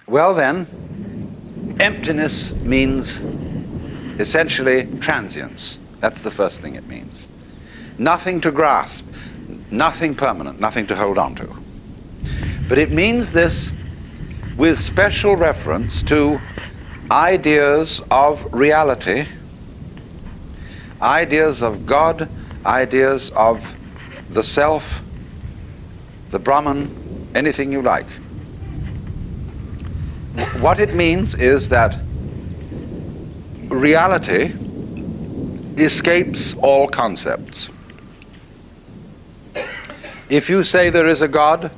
Well then, emptiness means essentially transience. That's the first thing it means. Nothing to grasp, nothing permanent, nothing to hold on to. But it means this with special reference to ideas of reality, ideas of God, ideas of the self, the Brahman, anything you like. What it means is that reality escapes all concepts. If you say there is a God,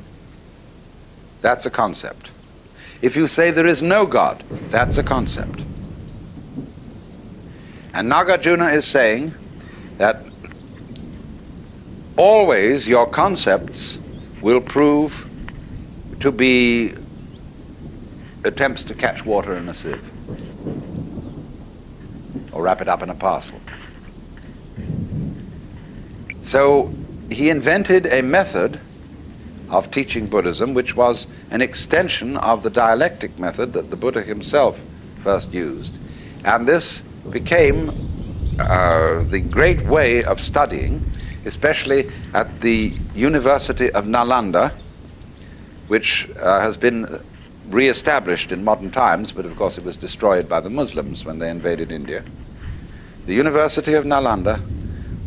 that's a concept. If you say there is no God, that's a concept. And Nagarjuna is saying that always your concepts will prove to be attempts to catch water in a sieve or wrap it up in a parcel. So he invented a method of teaching Buddhism which was an extension of the dialectic method that the Buddha himself first used. And this became the great way of studying, especially at the University of Nalanda, which has been re-established in modern times, but of course it was destroyed by the Muslims when they invaded India. The University of Nalanda,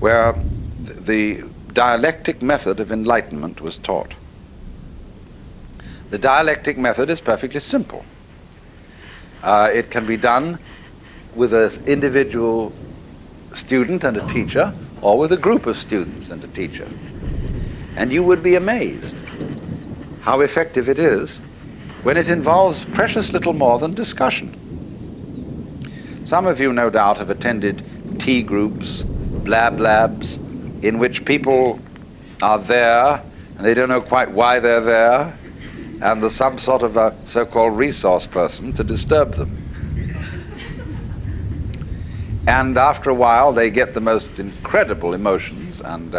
where the dialectic method of enlightenment was taught. The dialectic method is perfectly simple. It can be done with an individual student and a teacher, or with a group of students and a teacher. And you would be amazed how effective it is when it involves precious little more than discussion. Some of you, no doubt, have attended tea groups, blab labs, in which people are there and they don't know quite why they're there, and there's some sort of a so-called resource person to disturb them. And after a while they get the most incredible emotions, and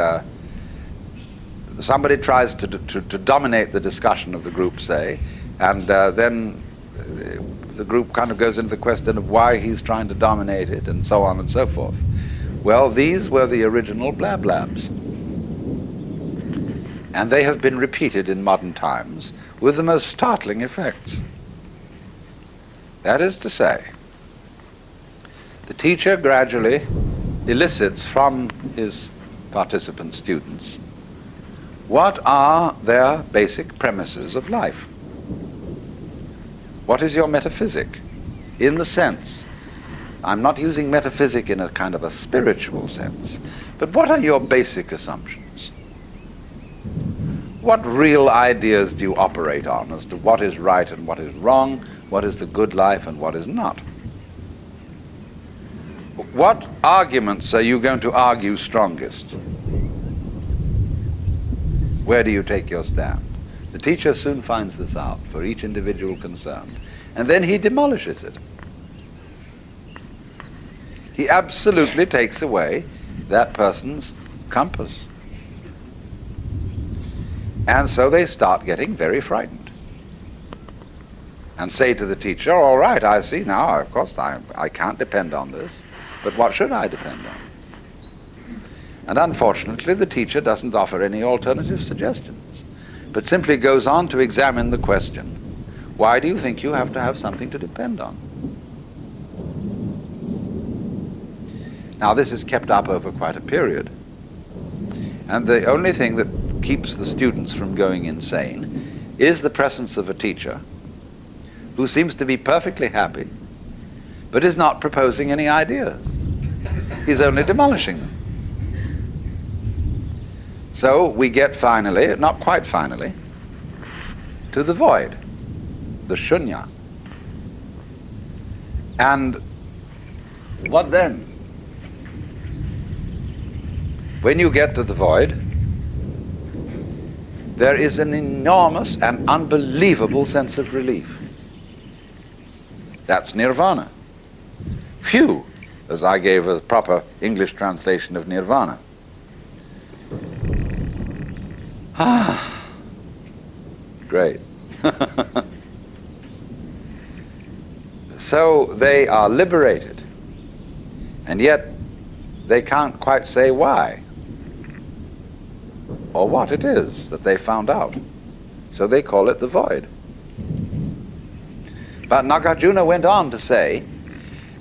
somebody tries to dominate the discussion of the group, say, and then the group kind of goes into the question of why he's trying to dominate it, and so on and so forth. Well, these were the original blab labs. And they have been repeated in modern times with the most startling effects. That is to say, the teacher gradually elicits from his participant students what are their basic premises of life. What is your metaphysic? In the sense, I'm not using metaphysic in a kind of a spiritual sense, but what are your basic assumptions? What real ideas do you operate on as to what is right and what is wrong, what is the good life and what is not? What arguments are you going to argue strongest? Where do you take your stand? The teacher soon finds this out for each individual concerned, and then he demolishes it. He absolutely takes away that person's compass. And so they start getting very frightened and say to the teacher, all right, I see now, of course I can't depend on this, but what should I depend on? And unfortunately, the teacher doesn't offer any alternative suggestions, but simply goes on to examine the question, why do you think you have to have something to depend on? Now, this is kept up over quite a period, and the only thing that keeps the students from going insane is the presence of a teacher who seems to be perfectly happy, but is not proposing any ideas. He's only demolishing them. So we get finally, not quite finally, to the void, the shunya. And what then? When you get to the void, there is an enormous and unbelievable sense of relief. That's nirvana. Phew, as I gave a proper English translation of nirvana. Ah, great. So they are liberated, and yet they can't quite say why or what it is that they found out. So they call it the void. But Nagarjuna went on to say,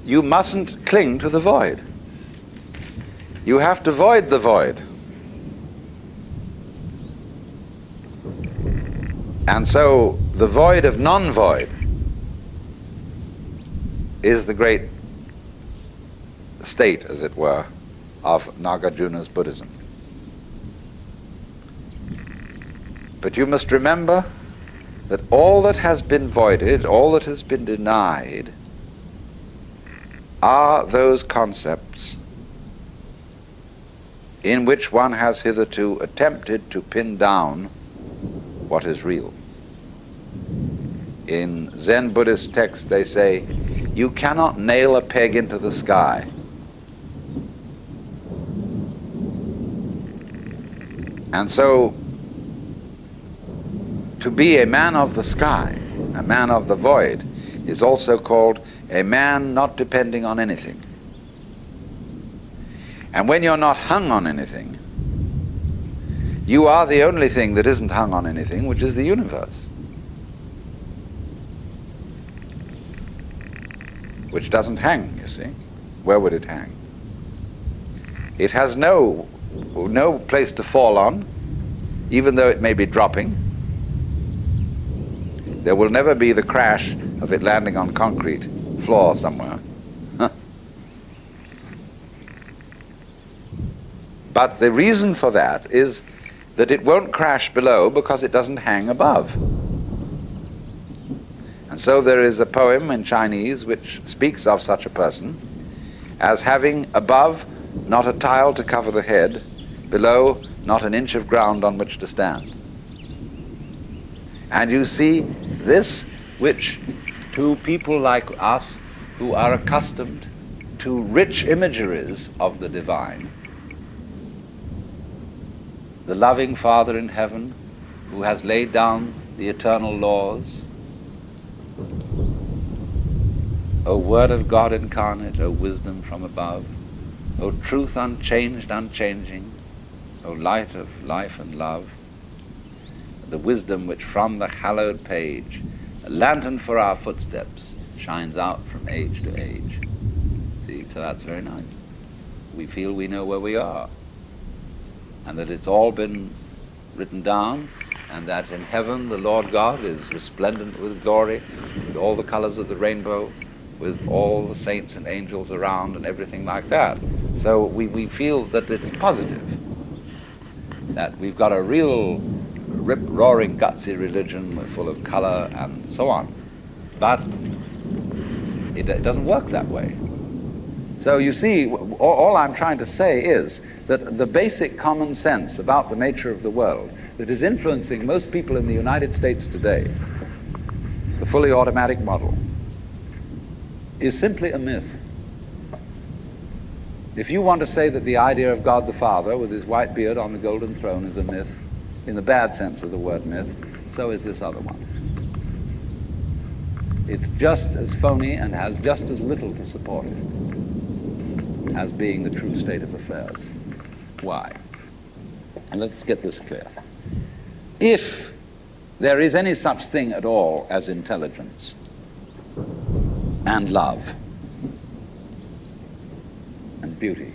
you mustn't cling to the void. You have to void the void. And so the void of non-void is the great state, as it were, of Nagarjuna's Buddhism. But you must remember that all that has been voided, all that has been denied, are those concepts in which one has hitherto attempted to pin down what is real. In Zen Buddhist texts they say, you cannot nail a peg into the sky. And so, to be a man of the sky, a man of the void, is also called a man not depending on anything. And when you're not hung on anything, you are the only thing that isn't hung on anything, which is the universe, which doesn't hang, you see. Where would it hang? It has no place to fall on, even though it may be dropping. There will never be the crash of it landing on concrete floor somewhere. But the reason for that is that it won't crash below because it doesn't hang above. And so there is a poem in Chinese which speaks of such a person as having above not a tile to cover the head, below not an inch of ground on which to stand. And you see, this which to people like us who are accustomed to rich imageries of the divine, the loving Father in heaven who has laid down the eternal laws, O Word of God incarnate, O wisdom from above, O truth unchanged, unchanging, O light of life and love, the wisdom which from the hallowed page, a lantern for our footsteps, shines out from age to age. See, so that's very nice. We feel we know where we are, and that it's all been written down, and that in heaven the Lord God is resplendent with glory, with all the colors of the rainbow, with all the saints and angels around and everything like that. So we feel that it's positive, that we've got a real rip-roaring, gutsy religion full of color and so on. But it doesn't work that way. So you see, all I'm trying to say is that the basic common sense about the nature of the world that is influencing most people in the United States today, the fully automatic model, is simply a myth. If you want to say that the idea of God the Father with his white beard on the golden throne is a myth, in the bad sense of the word myth, so is this other one. It's just as phony and has just as little to support it as being the true state of affairs. Why? And let's get this clear. If there is any such thing at all as intelligence and love and beauty,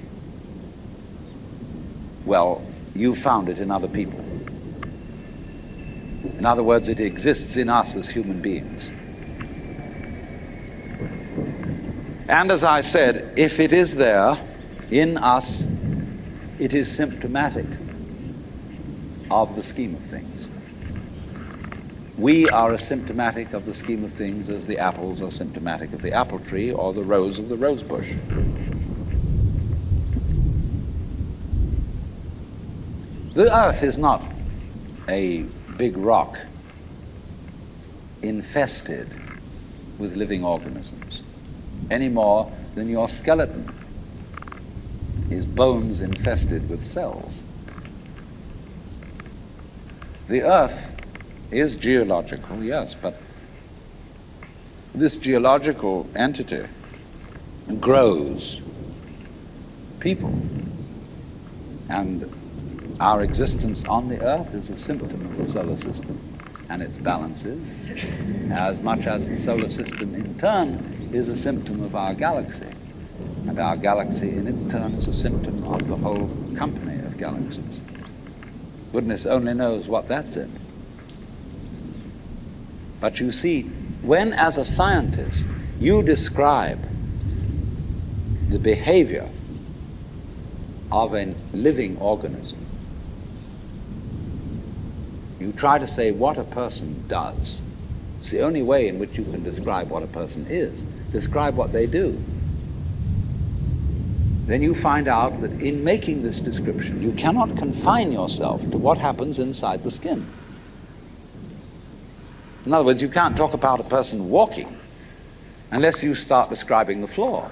well, you found it in other people. In other words, it exists in us as human beings. And as I said, if it is there in us, it is symptomatic of the scheme of things. We are as symptomatic of the scheme of things as the apples are symptomatic of the apple tree or the rose of the rose bush. The earth is not a big rock infested with living organisms, any more than your skeleton is bones infested with cells. The earth is geological, yes, but this geological entity grows people. And our existence on the Earth is a symptom of the solar system and its balances, as much as the solar system in turn is a symptom of our galaxy. And our galaxy in its turn is a symptom of the whole company of galaxies. Goodness only knows what that's in. But you see, when as a scientist you describe the behavior of a living organism, you try to say what a person does. It's the only way in which you can describe what a person is. Describe what they do. Then you find out that in making this description, you cannot confine yourself to what happens inside the skin. In other words, you can't talk about a person walking unless you start describing the floor.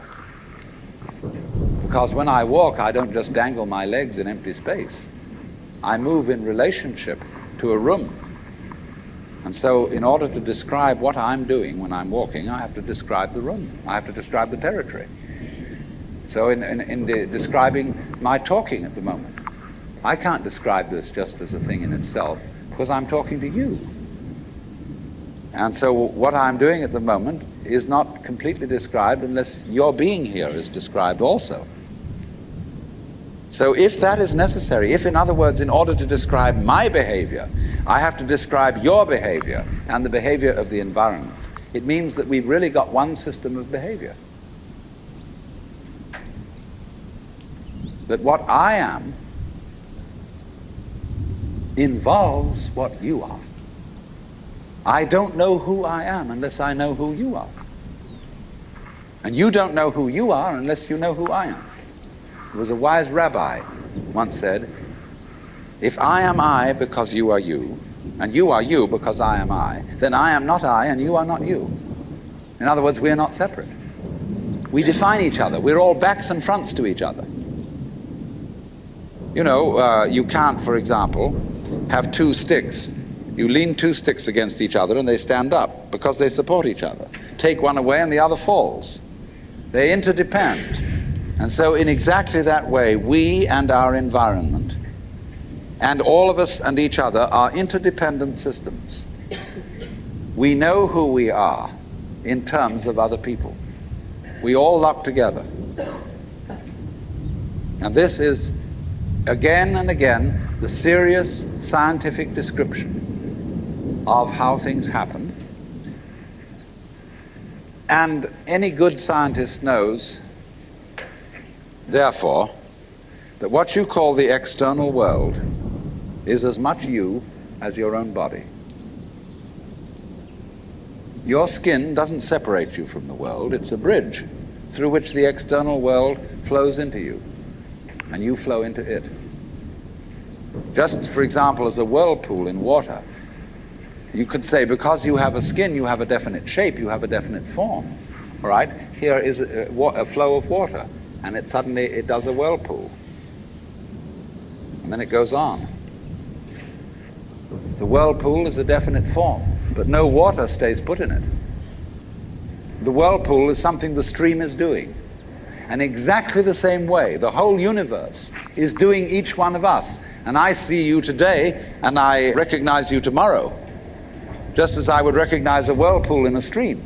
Because when I walk, I don't just dangle my legs in empty space. I move in relationship to a room. And so in order to describe what I'm doing when I'm walking, I have to describe the room. I have to describe the territory. So in describing my talking at the moment, I can't describe this just as a thing in itself because I'm talking to you. And so what I'm doing at the moment is not completely described unless your being here is described also. So if that is necessary, if in other words, in order to describe my behavior, I have to describe your behavior and the behavior of the environment, it means that we've really got one system of behavior. That what I am involves what you are. I don't know who I am unless I know who you are. And you don't know who you are unless you know who I am. There was a wise rabbi once said, if I am I because you are you, and you are you because I am I, then I am not I and you are not you. In other words, we are not separate. We define each other. We're all backs and fronts to each other. You know, you can't, for example, have two sticks. You lean two sticks against each other and they stand up because they support each other. Take one away and the other falls. They interdepend. And so in exactly that way, we and our environment and all of us and each other are interdependent systems. We know who we are in terms of other people. We all lock together. And this is again and again the serious scientific description of how things happen. And any good scientist knows, therefore, that what you call the external world is as much you as your own body. Your skin doesn't separate you from the world. It's a bridge through which the external world flows into you, and you flow into it. Just, for example, as a whirlpool in water, you could say because you have a skin, you have a definite shape, you have a definite form. All right? Here is a flow of water, and it suddenly does a whirlpool. And then it goes on. The whirlpool is a definite form, but no water stays put in it. The whirlpool is something the stream is doing. And exactly the same way, the whole universe is doing each one of us. And I see you today, and I recognize you tomorrow, just as I would recognize a whirlpool in a stream.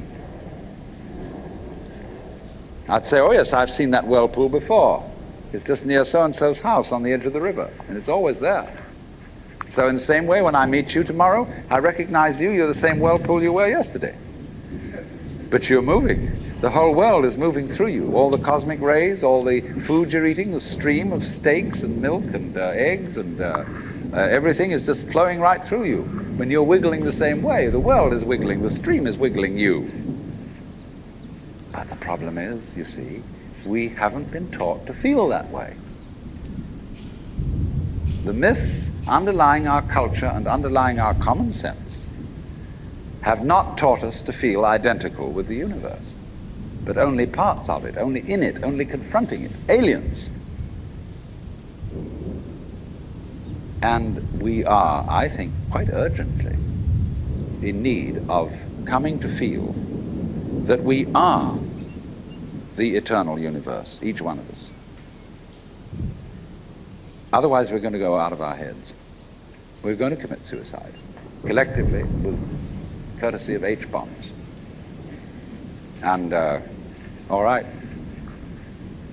I'd say, oh yes, I've seen that whirlpool before. It's just near so-and-so's house on the edge of the river, and it's always there. So in the same way, when I meet you tomorrow, I recognize you, you're the same whirlpool you were yesterday. But you're moving. The whole world is moving through you. All the cosmic rays, all the food you're eating, the stream of steaks and milk and eggs and everything is just flowing right through you. When you're wiggling the same way, the world is wiggling, the stream is wiggling you. But the problem is, you see, we haven't been taught to feel that way. The myths underlying our culture and underlying our common sense have not taught us to feel identical with the universe, but only parts of it, only in it, only confronting it, aliens. And we are, I think, quite urgently in need of coming to feel that we are the eternal universe, each one of us. Otherwise, we're going to go out of our heads. We're going to commit suicide, collectively, with courtesy of H-bombs. And, all right,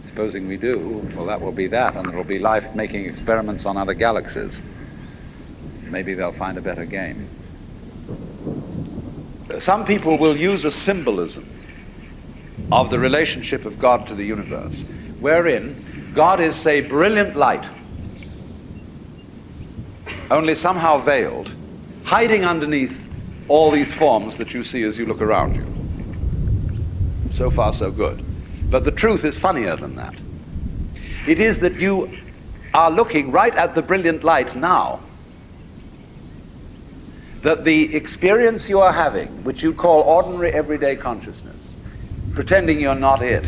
supposing we do, well, that will be that, and there will be life making experiments on other galaxies. Maybe they'll find a better game. Some people will use a symbolism of the relationship of God to the universe, wherein God is, say, brilliant light, only somehow veiled, hiding underneath all these forms that you see as you look around you. So far, so good. But the truth is funnier than that. It is that you are looking right at the brilliant light now, that the experience you are having, which you call ordinary everyday consciousness, pretending you're not it,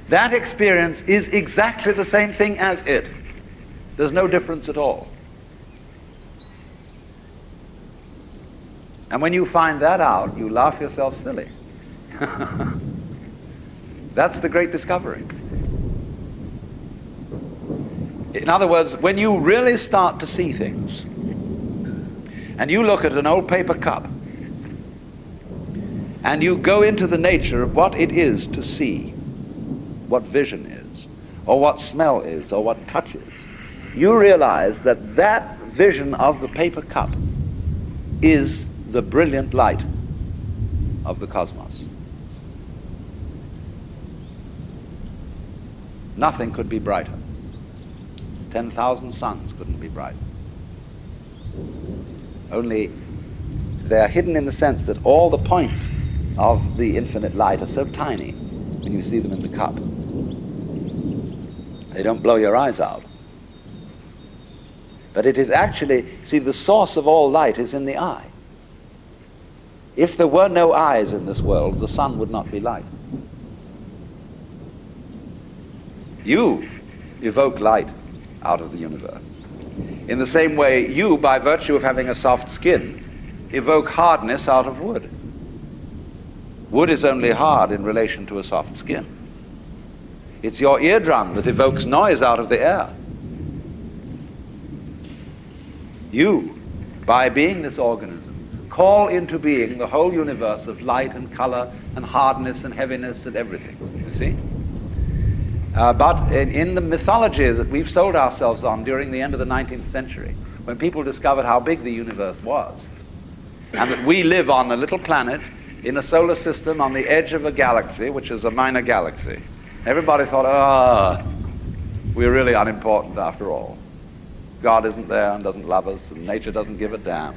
that experience is exactly the same thing as it. There's no difference at all. And when you find that out, you laugh yourself silly. That's the great discovery. In other words, when you really start to see things, and you look at an old paper cup, and you go into the nature of what it is to see, what vision is, or what smell is, or what touch is, you realize that that vision of the paper cup is the brilliant light of the cosmos. Nothing could be brighter. 10,000 suns couldn't be brighter. Only they are hidden in the sense that all the points of the infinite light are so tiny when you see them in the cup. They don't blow your eyes out. But it is actually, see, the source of all light is in the eye. If there were no eyes in this world, the sun would not be light. You evoke light out of the universe. In the same way, you, by virtue of having a soft skin, evoke hardness out of wood. Wood is only hard in relation to a soft skin. It's your eardrum that evokes noise out of the air. You, by being this organism, call into being the whole universe of light and color and hardness and heaviness and everything, you see? But in the mythology that we've sold ourselves on during the end of the 19th century, when people discovered how big the universe was, and that we live on a little planet in a solar system on the edge of a galaxy, which is a minor galaxy, everybody thought, we're really unimportant after all. God isn't there and doesn't love us, and nature doesn't give a damn.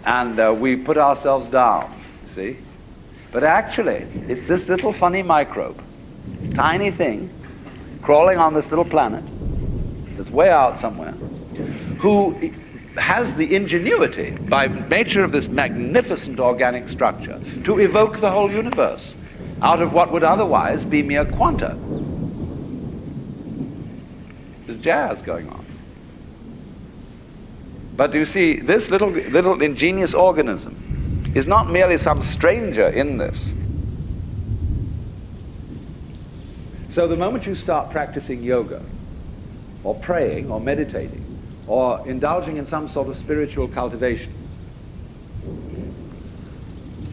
And we put ourselves down, you see? But actually, it's this little funny microbe, tiny thing, crawling on this little planet, that's way out somewhere, who has the ingenuity, by nature of this magnificent organic structure, to evoke the whole universe out of what would otherwise be mere quanta. There's jazz going on. But you see, this little ingenious organism is not merely some stranger in this. So the moment you start practicing yoga, or praying, or meditating, or indulging in some sort of spiritual cultivation,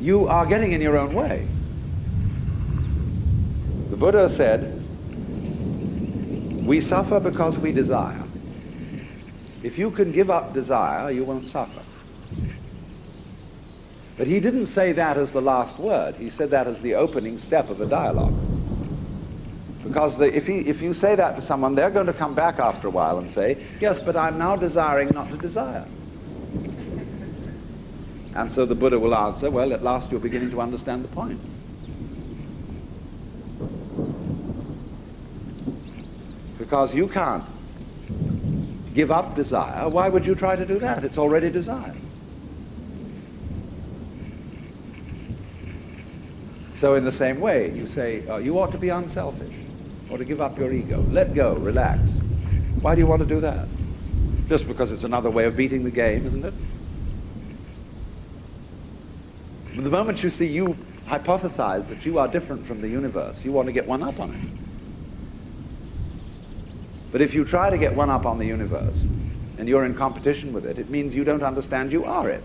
you are getting in your own way. The Buddha said, we suffer because we desire. If you can give up desire, you won't suffer. But he didn't say that as the last word. He said that as the opening step of a dialogue. Because if you say that to someone, they're going to come back after a while and say, yes, but I'm now desiring not to desire. And so the Buddha will answer, well, at last you're beginning to understand the point. Because you can't give up desire. Why would you try to do that? It's already desire. So in the same way, you say, you ought to be unselfish, or to give up your ego. Let go, relax. Why do you want to do that? Just because it's another way of beating the game, isn't it? The moment you see you hypothesize that you are different from the universe, you want to get one up on it. But if you try to get one up on the universe and you're in competition with it, it means you don't understand you are it.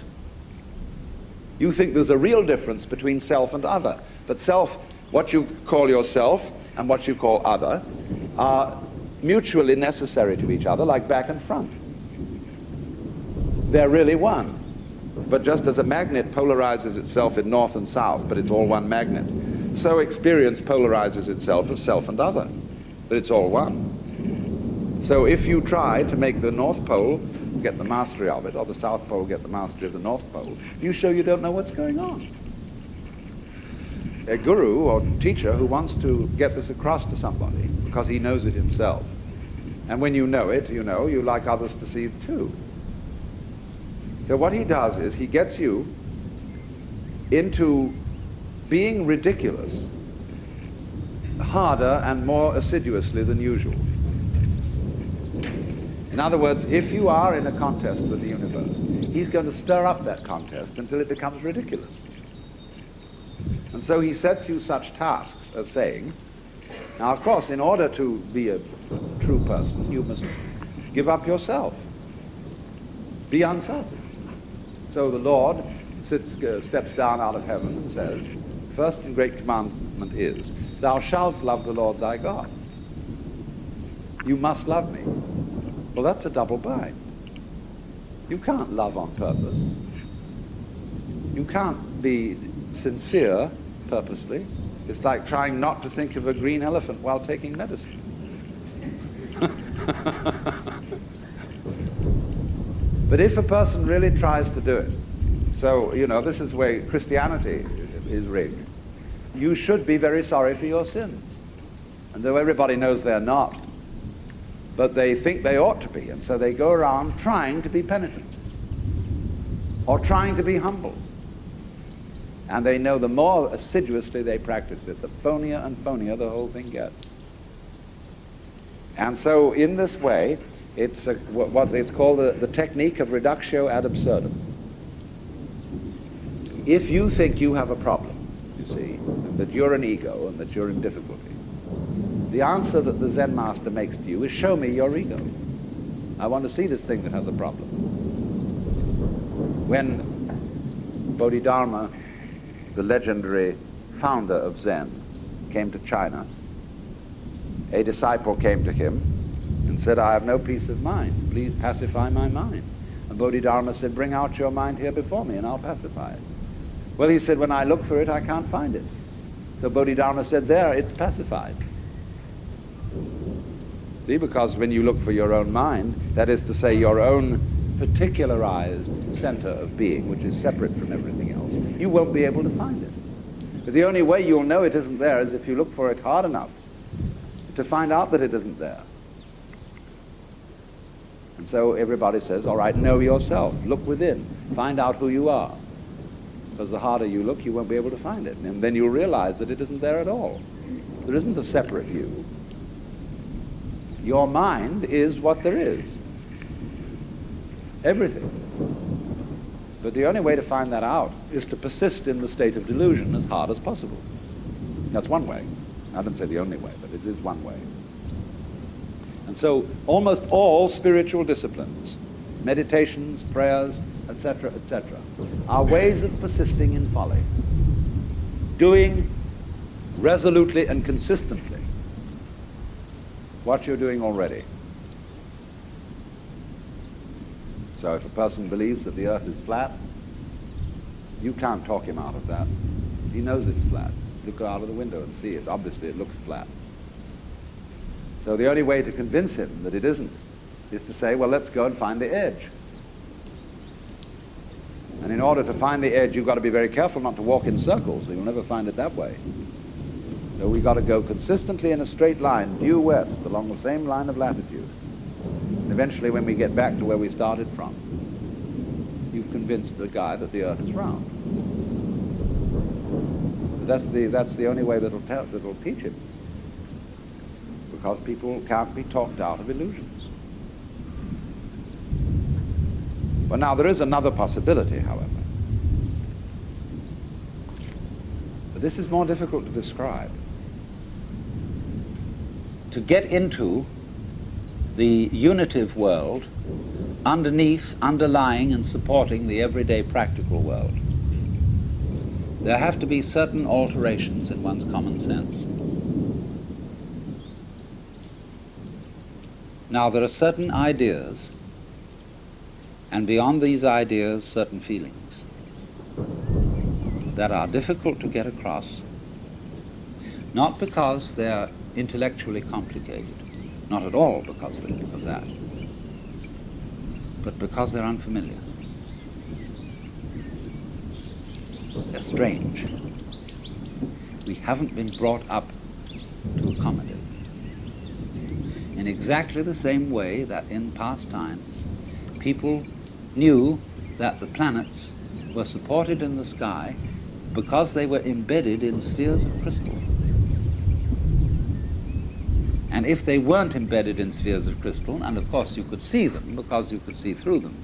You think there's a real difference between self and other. But self, what you call yourself and what you call other, are mutually necessary to each other, like back and front. They're really one. But just as a magnet polarizes itself in north and south, but it's all one magnet, so experience polarizes itself as self and other, but it's all one. So if you try to make the North Pole get the mastery of it, or the South Pole get the mastery of the North Pole, you show you don't know what's going on. A guru or teacher who wants to get this across to somebody because he knows it himself, and when you know it, you know, you like others to see it too. So what he does is he gets you into being ridiculous harder and more assiduously than usual. In other words, if you are in a contest with the universe, he's going to stir up that contest until it becomes ridiculous. And so he sets you such tasks as saying, now of course, in order to be a true person, you must give up yourself. Be unselfish. So the Lord steps down out of heaven and says, first and great commandment is, thou shalt love the Lord thy God. You must love me. Well, that's a double bind. You can't love on purpose. You can't be sincere purposely. It's like trying not to think of a green elephant while taking medicine. But if a person really tries to do it, so, you know, this is where Christianity is rigged. You should be very sorry for your sins. And though everybody knows they're not, but they think they ought to be, and so they go around trying to be penitent or trying to be humble. And they know the more assiduously they practice it, the phonier and phonier the whole thing gets. And so in this way, it's what it's called the technique of reductio ad absurdum. If you think you have a problem, you see, that you're an ego and that you're in difficulty, the answer that the Zen master makes to you is, show me your ego. I want to see this thing that has a problem. When Bodhidharma, the legendary founder of Zen, came to China, a disciple came to him and said, I have no peace of mind. Please pacify my mind. And Bodhidharma said, bring out your mind here before me and I'll pacify it. Well, he said, when I look for it, I can't find it. So Bodhidharma said, there, it's pacified. See, because when you look for your own mind, that is to say your own particularized center of being, which is separate from everything else, you won't be able to find it. But the only way you'll know it isn't there is if you look for it hard enough to find out that it isn't there. And so everybody says, all right, know yourself. Look within. Find out who you are. Because the harder you look, you won't be able to find it. And then you'll realize that it isn't there at all. There isn't a separate you. Your mind is what there is. Everything. But the only way to find that out is to persist in the state of delusion as hard as possible. That's one way. I don't say the only way, but it is one way. And so almost all spiritual disciplines, meditations, prayers, etc., are ways of persisting in folly. Doing resolutely and consistently what you're doing already. So if a person believes that the earth is flat, you can't talk him out of that. He knows it's flat. Look out of the window and see it. Obviously it looks flat. So the only way to convince him that it isn't is to say, well, let's go and find the edge. And in order to find the edge, you've got to be very careful not to walk in circles, so you'll never find it that way. So we've got to go consistently in a straight line, due west, along the same line of latitude. And eventually, when we get back to where we started from, you've convinced the guy that the earth is round. That's the only way that'll teach him. Because people can't be talked out of illusions. But now there is another possibility, however. But this is more difficult to describe. To get into the unitive world underneath, underlying and supporting the everyday practical world, there have to be certain alterations in one's common sense. Now, there are certain ideas, and beyond these ideas, certain feelings that are difficult to get across, not because they're intellectually complicated, not at all because of that, but because they're unfamiliar. They're strange. We haven't been brought up to accommodate. In exactly the same way that in past times, people knew that the planets were supported in the sky because they were embedded in spheres of crystal. And if they weren't embedded in spheres of crystal, and of course you could see them because you could see through them,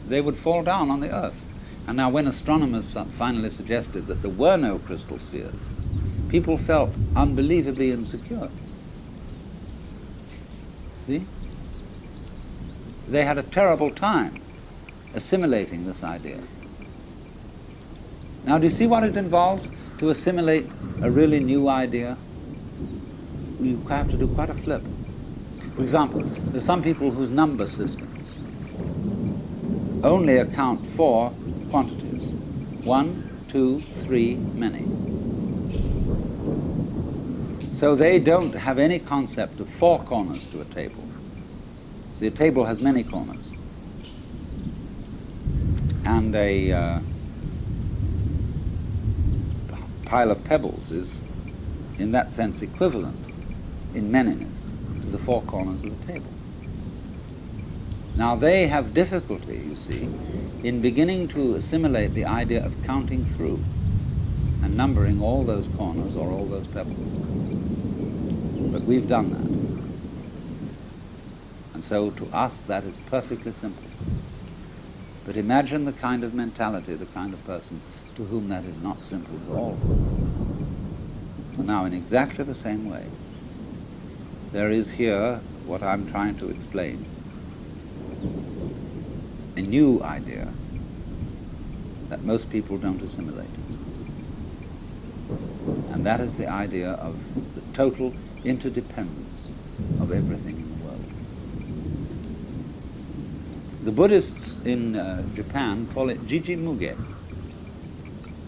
they would fall down on the Earth. And now when astronomers finally suggested that there were no crystal spheres, people felt unbelievably insecure. See? They had a terrible time assimilating this idea. Now, do you see what it involves to assimilate a really new idea? You have to do quite a flip. For example, there are some people whose number systems only account for quantities. 1, 2, 3, many. So they don't have any concept of 4 corners to a table. See, a table has many corners. And a pile of pebbles is, in that sense, equivalent in manyness to the 4 corners of the table. Now they have difficulty, you see, in beginning to assimilate the idea of counting through and numbering all those corners or all those pebbles. But we've done that. And so to us that is perfectly simple. But imagine the kind of mentality, the kind of person to whom that is not simple at all. Now, in exactly the same way, there is here what I'm trying to explain, a new idea that most people don't assimilate. And that is the idea of the total interdependence of everything in the world. The Buddhists in Japan call it Jiji-muge.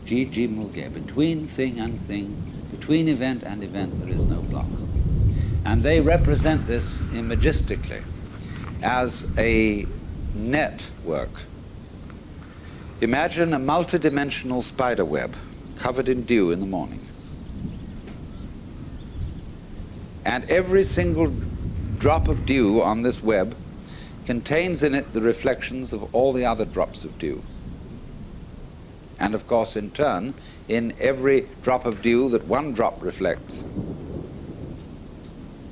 Jiji-muge, between thing and thing, between event and event there is no block. And they represent this imagistically as a network. Imagine a multidimensional spider web covered in dew in the morning. And every single drop of dew on this web contains in it the reflections of all the other drops of dew. And of course, in turn, in every drop of dew that one drop reflects,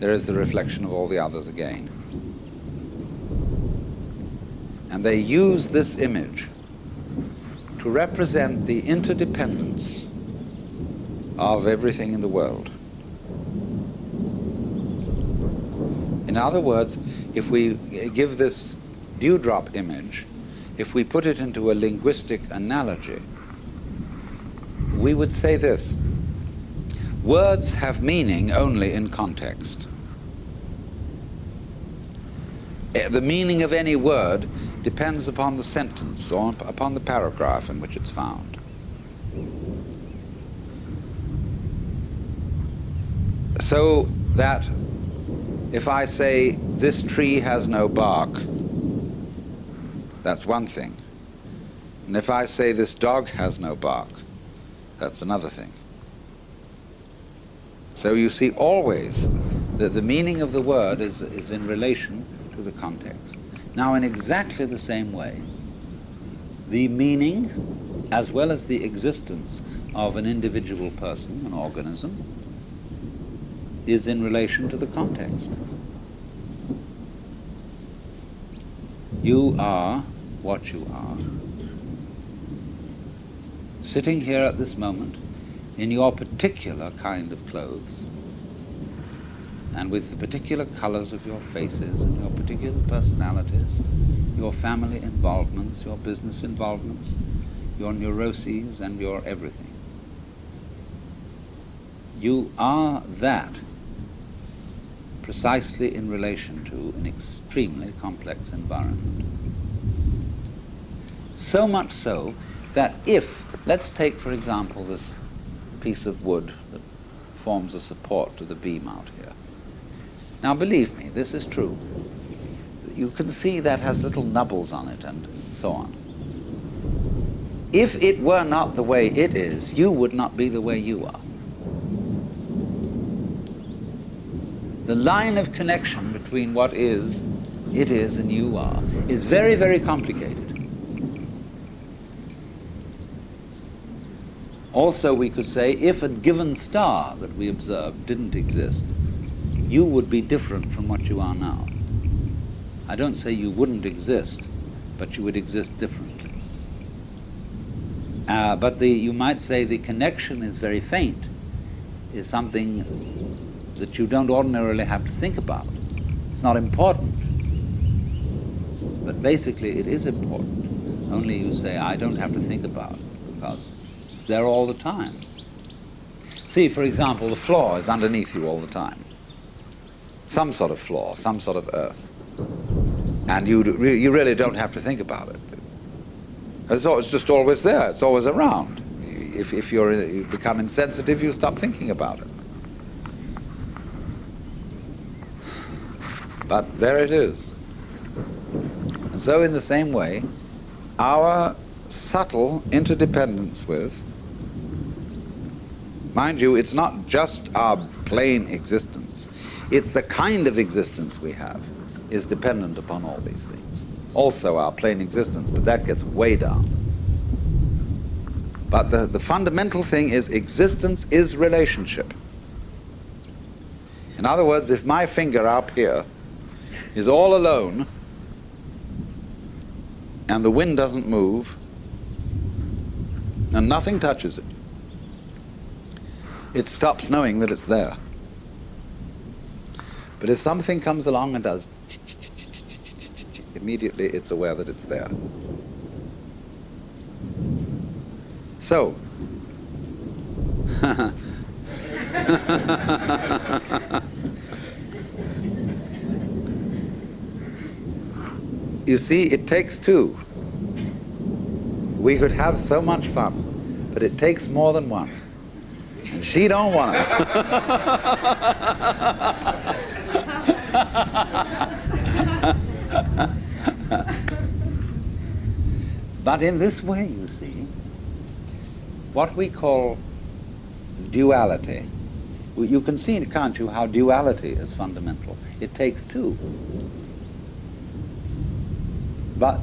there is the reflection of all the others again. And they use this image to represent the interdependence of everything in the world. In other words, if we give this dewdrop image, if we put it into a linguistic analogy, we would say this: words have meaning only in context. The meaning of any word depends upon the sentence or upon the paragraph in which it's found. So that if I say, this tree has no bark, that's one thing. And if I say, this dog has no bark, that's another thing. So you see always that the meaning of the word is in relation to the context. Now, in exactly the same way, the meaning as well as the existence of an individual person, an organism, is in relation to the context. You are what you are. sitting here at this moment in your particular kind of clothes, and with the particular colors of your faces and your particular personalities, your family involvements, your business involvements, your neuroses and your everything. You are that precisely in relation to an extremely complex environment. So much so that if, let's take for example this piece of wood that forms a support to the beam out here. Now believe me, this is true. You can see that has little nubbles on it and so on. If it were not the way it is, you would not be the way you are. The line of connection between what is, it is, and you are is very, very complicated. Also, we could say, if a given star that we observe didn't exist, you would be different from what you are now. I don't say you wouldn't exist, but you would exist differently. But you might say the connection is very faint, is something that you don't ordinarily have to think about. It's not important. But basically it is important. Only you say, I don't have to think about it, because it's there all the time. See, for example, the floor is underneath you all the time. Some sort of floor, some sort of earth. And you really don't have to think about it. It's just always there, it's always around. If you become insensitive, you stop thinking about it. But there it is. And so in the same way, our subtle interdependence with, mind you, it's not just our plain existence, it's the kind of existence we have is dependent upon all these things. Also our plain existence, but that gets way down. But the fundamental thing is existence is relationship. In other words, if my finger up here is all alone and the wind doesn't move and nothing touches it, it stops knowing that it's there. But if something comes along and does, immediately it's aware that it's there. So, you see, it takes two. We could have so much fun, but it takes more than one. And she don't want it. But in this way, you see, what we call duality, you can see, can't you, how duality is fundamental. It takes two. But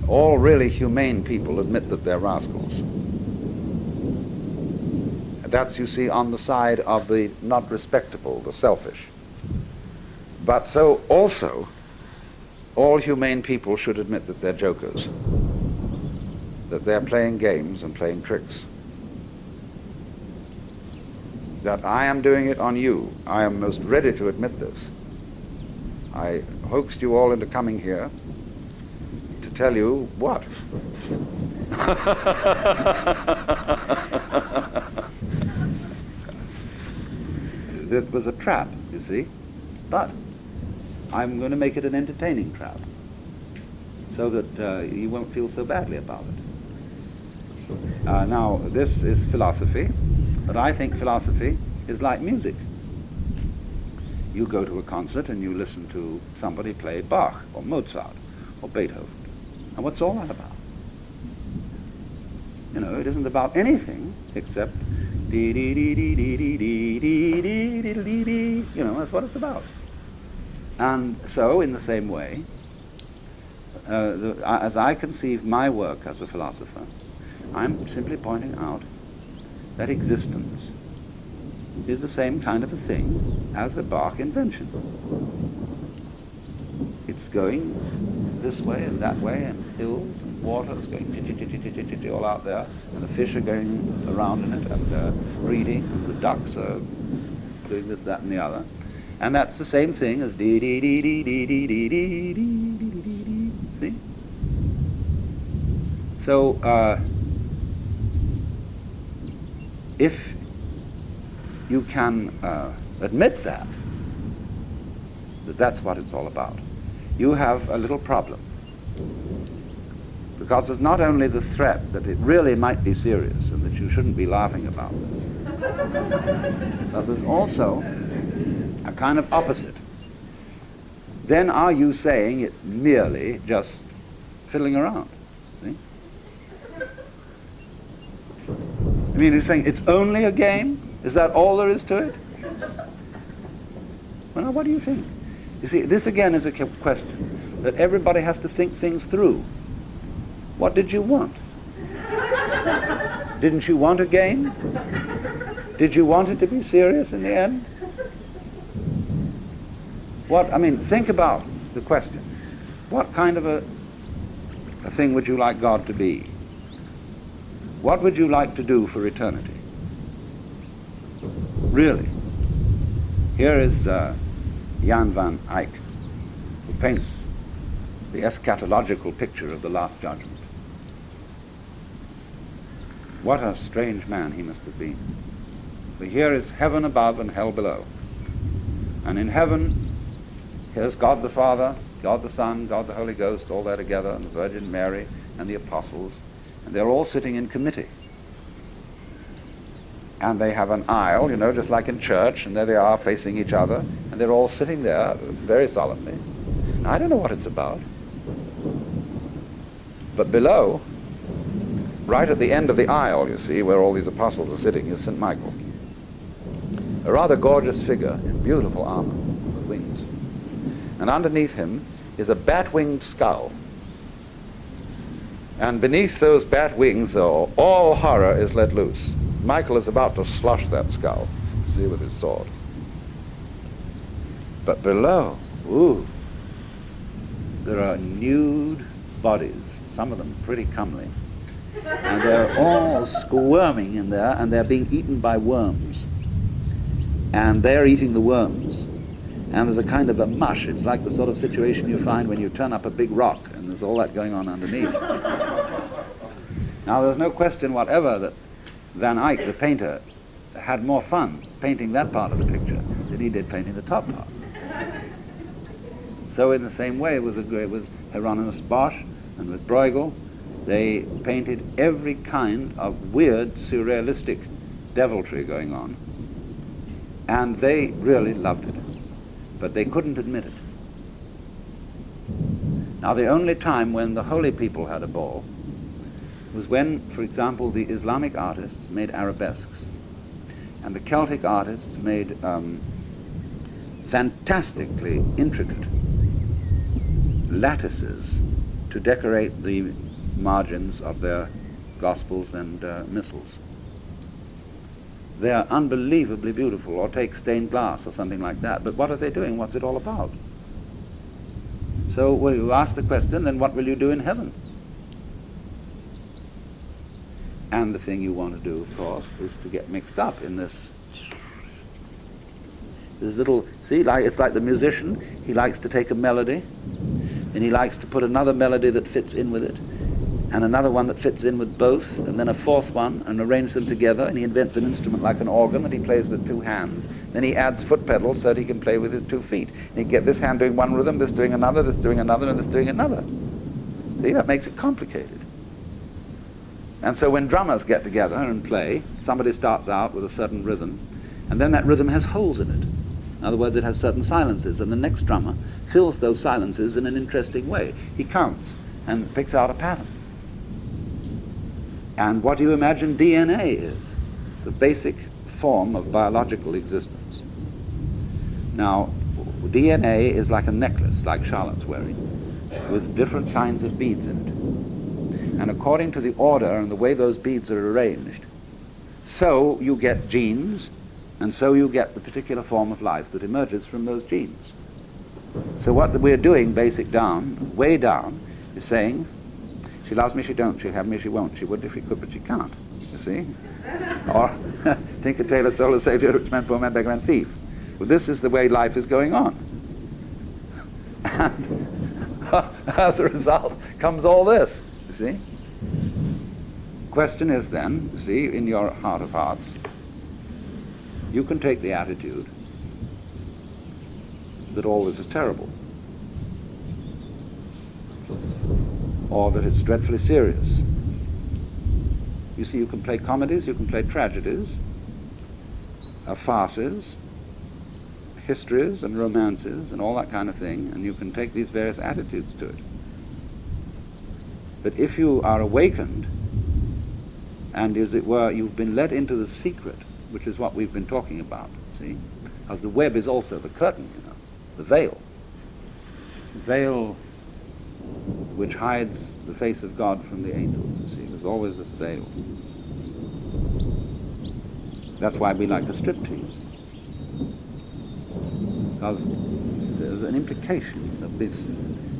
all really humane people admit that they're rascals. That's, you see, on the side of the not respectable, the selfish. But so also, all humane people should admit that they're jokers, that they're playing games and playing tricks. That I am doing it on you. I am most ready to admit this. I hoaxed you all into coming here to tell you what? This was a trap, you see, but I'm going to make it an entertaining trap so that you won't feel so badly about it. Now, this is philosophy, but I think philosophy is like music. You go to a concert and you listen to somebody play Bach or Mozart or Beethoven. And what's all that about? You know, it isn't about anything except dee dee dee dee dee dee dee dee dee dee dee dee. You know, that's what it's about. And so, in the same way, as I conceive my work as a philosopher, I'm simply pointing out that existence is the same kind of a thing as a Bach invention. It's going this way and that way, and hills and waters going titty all out there, and the fish are going around in it and breeding, and the ducks are doing this, that, and the other. And that's the same thing as dee dee dee dee dee dee dee dee dee dee dee dee. See? So if you can admit that that's what it's all about, you have a little problem. Because there's not only the threat that it really might be serious and that you shouldn't be laughing about this, but there's also a kind of opposite. Then are you saying it's merely just fiddling around? See? I mean, you're saying it's only a game? Is that all there is to it? Well, now, what do you think? You see, this again is a question that everybody has to think things through. What did you want? Didn't you want a game? Did you want it to be serious in the end? What, I mean, think about the question. What kind of a thing would you like God to be? What would you like to do for eternity? Really? Here is Jan van Eyck, who paints the eschatological picture of the Last Judgment. What a strange man he must have been. For here is heaven above and hell below. And in heaven, here's God the Father, God the Son, God the Holy Ghost, all there together, and the Virgin Mary and the apostles, and they're all sitting in committee. And they have an aisle, you know, just like in church, and there they are facing each other, and they're all sitting there very solemnly. Now, I don't know what it's about. But below, right at the end of the aisle, you see, where all these apostles are sitting, is St. Michael. A rather gorgeous figure in beautiful armor with wings. And underneath him is a bat-winged skull. And beneath those bat wings, though, all horror is let loose. Michael is about to slush that skull, see, with his sword. But below, ooh, there are nude bodies, some of them pretty comely. And they're all squirming in there, and they're being eaten by worms. And they're eating the worms. And there's a kind of a mush. It's like the sort of situation you find when you turn up a big rock, and there's all that going on underneath. Now, there's no question whatever that Van Eyck, the painter, had more fun painting that part of the picture than he did painting the top part. So in the same way with Hieronymus Bosch and with Bruegel, they painted every kind of weird, surrealistic deviltry going on, and they really loved it, but they couldn't admit it. Now, the only time when the holy people had a ball was when, for example, the Islamic artists made arabesques, and the Celtic artists made fantastically intricate lattices to decorate the margins of their Gospels and missals. They are unbelievably beautiful, or take stained glass or something like that. But what are they doing? What's it all about? So, well, you ask the question, then what will you do in heaven? And the thing you want to do, of course, is to get mixed up in this little, see, like, it's like the musician. He likes to take a melody, and he likes to put another melody that fits in with it, and another one that fits in with both, and then a fourth one, and arrange them together, and he invents an instrument like an organ that he plays with two hands. Then he adds foot pedals so that he can play with his 2 feet. And he get this hand doing one rhythm, this doing another, this doing another, and this doing another. See, that makes it complicated. And so when drummers get together and play, somebody starts out with a certain rhythm, and then that rhythm has holes in it. In other words, it has certain silences, and the next drummer fills those silences in an interesting way. He counts and picks out a pattern. And what do you imagine DNA is? The basic form of biological existence. Now, DNA is like a necklace, like Charlotte's wearing, with different kinds of beads in it. And according to the order and the way those beads are arranged, so you get genes, and so you get the particular form of life that emerges from those genes. So what we're doing, basic down, way down, is saying, she loves me, she don't, she'll have me, she won't, she would if she could, but she can't, you see? Or, Tinker, Tailor, Solar, Savior, Rich Man, Poor Man, Beggar Man, Thief. Well, this is the way life is going on. And as a result comes all this, you see? Question is then, you see, in your heart of hearts, you can take the attitude that all this is terrible, or that it's dreadfully serious. You see, you can play comedies, you can play tragedies, farces, histories and romances and all that kind of thing, and you can take these various attitudes to it. But if you are awakened, and as it were, you've been let into the secret, which is what we've been talking about, see? As the web is also the curtain, you know, the veil. The veil which hides the face of God from the angels, you see. There's always this veil. That's why we like the striptease. Because there's an implication of this.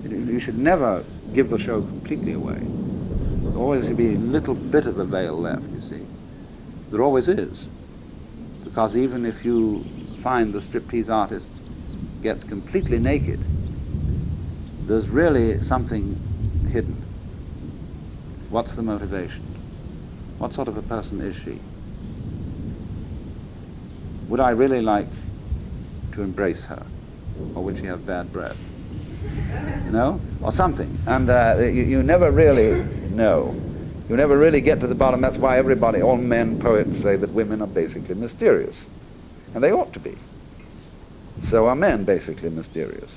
You should never give the show completely away. There always should be a little bit of a veil left, you see. There always is. Because even if you find the striptease artist gets completely naked, there's really something hidden. What's the motivation? What sort of a person is she? Would I really like to embrace her? Or would she have bad breath? No? Or something. And you never really know. You never really get to the bottom. That's why everybody, all men poets, say that women are basically mysterious. And they ought to be. So are men basically mysterious,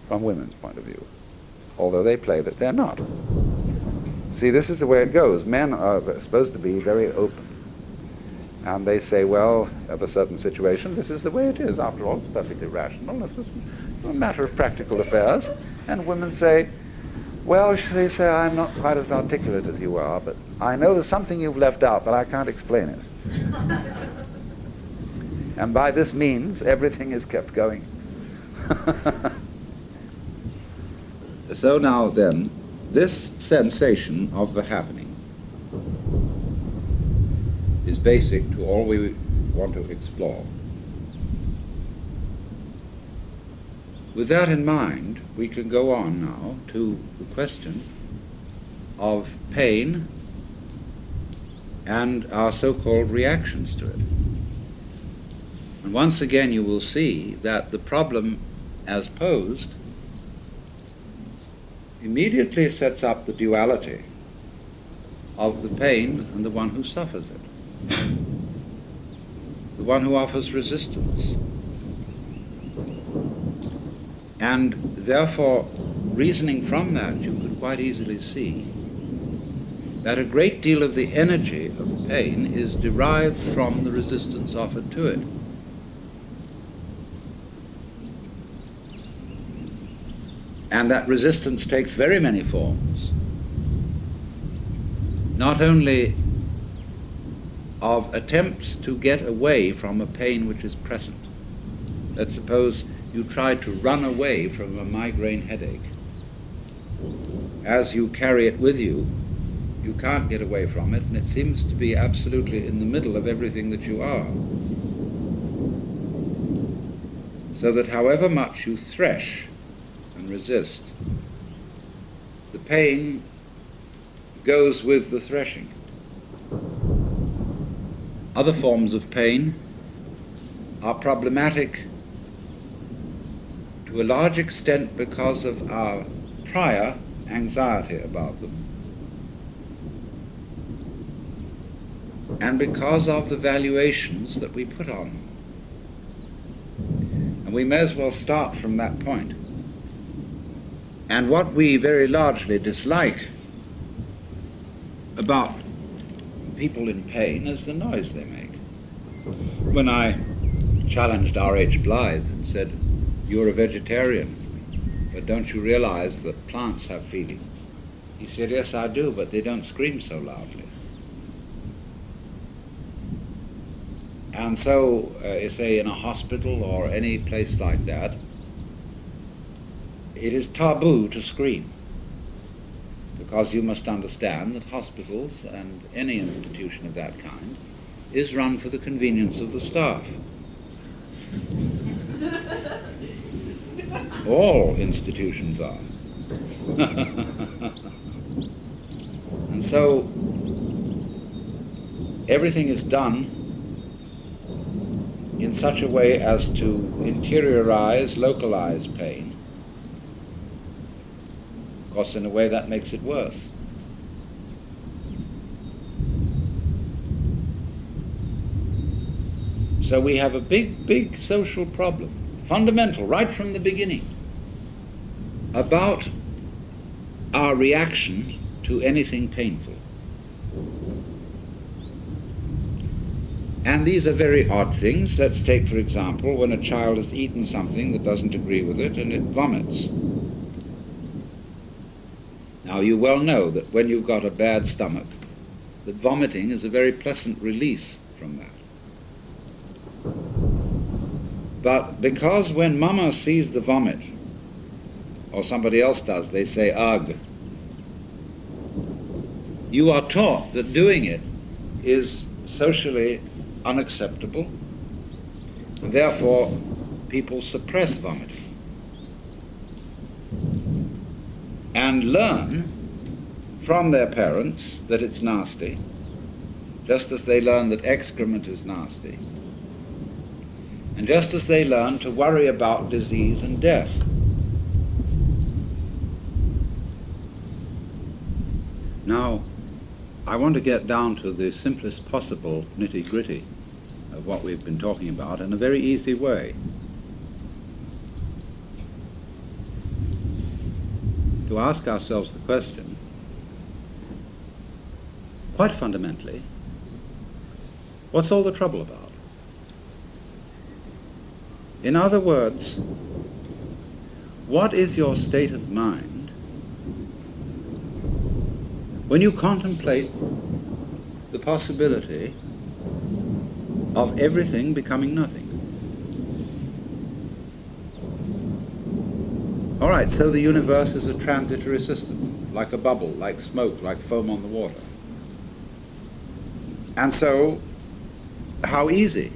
from women's point of view. Although they play that they're not. See, this is the way it goes. Men are supposed to be very open. And they say, well, of a certain situation, this is the way it is. After all, it's perfectly rational. It's a matter of practical affairs. And women say, well, they say, I'm not quite as articulate as you are, but I know there's something you've left out, but I can't explain it. And by this means, everything is kept going. So now then, this sensation of the happening is basic to all we want to explore. With that in mind, we can go on now to the question of pain and our so-called reactions to it. And once again you will see that the problem as posed immediately sets up the duality of the pain and the one who suffers it, the one who offers resistance. And therefore, reasoning from that, you could quite easily see that a great deal of the energy of pain is derived from the resistance offered to it. And that resistance takes very many forms, not only of attempts to get away from a pain which is present. Let's suppose you try to run away from a migraine headache. As you carry it with you, you can't get away from it, and it seems to be absolutely in the middle of everything that you are. So that however much you thresh and resist, the pain goes with the threshing. Other forms of pain are problematic to a large extent because of our prior anxiety about them, and because of the valuations that we put on them. And we may as well start from that point. And what we very largely dislike about people in pain is the noise they make. When I challenged R.H. Blythe and said, "You're a vegetarian, but don't you realize that plants have feeling?" He said, "Yes, I do, but they don't scream so loudly." And so, say in a hospital or any place like that, it is taboo to scream, because you must understand that hospitals and any institution of that kind is run for the convenience of the staff. All institutions are. And so everything is done in such a way as to interiorize, localize pain. Of course, in a way that makes it worse. So we have a big social problem, fundamental, right from the beginning, about our reaction to anything painful. And these are very odd things. Let's take, for example, when a child has eaten something that doesn't agree with it and it vomits. Now, you well know that when you've got a bad stomach, that vomiting is a very pleasant release from that. But because when Mama sees the vomit, or somebody else does, they say, ugh, you are taught that doing it is socially unacceptable, and therefore people suppress vomiting and learn from their parents that it's nasty, just as they learn that excrement is nasty, and just as they learn to worry about disease and death. Now, I want to get down to the simplest possible nitty-gritty of what we've been talking about in a very easy way. To ask ourselves the question, quite fundamentally, what's all the trouble about? In other words, what is your state of mind when you contemplate the possibility of everything becoming nothing? All right, so the universe is a transitory system, like a bubble, like smoke, like foam on the water. And so, how easy?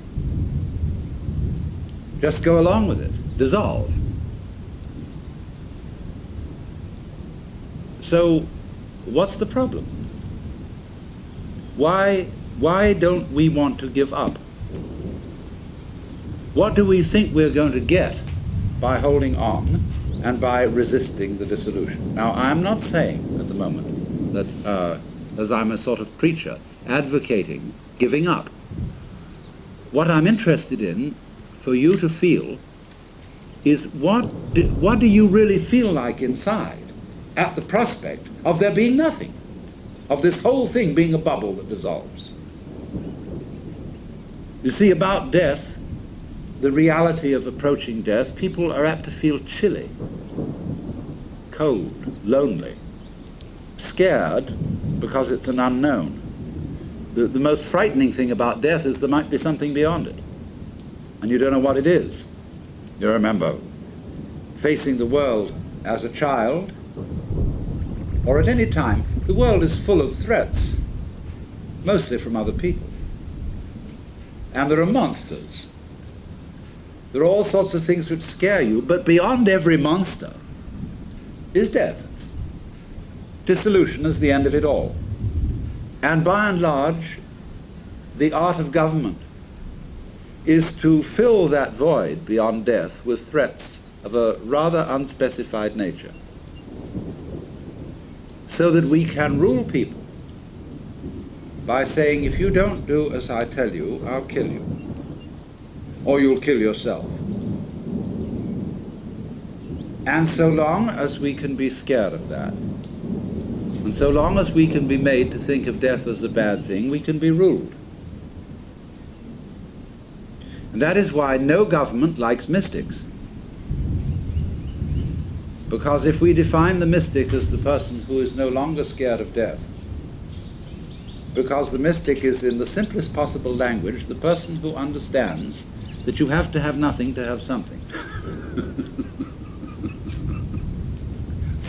Just go along with it, dissolve. So, what's the problem? Why don't we want to give up? What do we think we're going to get by holding on and by resisting the dissolution? Now, I'm not saying at the moment that, as I'm a sort of preacher, advocating giving up. What I'm interested in for you to feel is what do you really feel like inside at the prospect of there being nothing, of this whole thing being a bubble that dissolves. You see, about death, the reality of approaching death, people are apt to feel chilly, cold, lonely, scared because it's an unknown. The most frightening thing about death is there might be something beyond it, and you don't know what it is. You remember facing the world as a child, or at any time, the world is full of threats, mostly from other people. And there are monsters. There are all sorts of things which scare you, but beyond every monster is death. Dissolution is the end of it all. And by and large, the art of government is to fill that void beyond death with threats of a rather unspecified nature, so that we can rule people by saying, if you don't do as I tell you, I'll kill you, or you'll kill yourself. And so long as we can be scared of that, and so long as we can be made to think of death as a bad thing, we can be ruled. And that is why no government likes mystics. Because if we define the mystic as the person who is no longer scared of death, because the mystic is, in the simplest possible language, the person who understands that you have to have nothing to have something.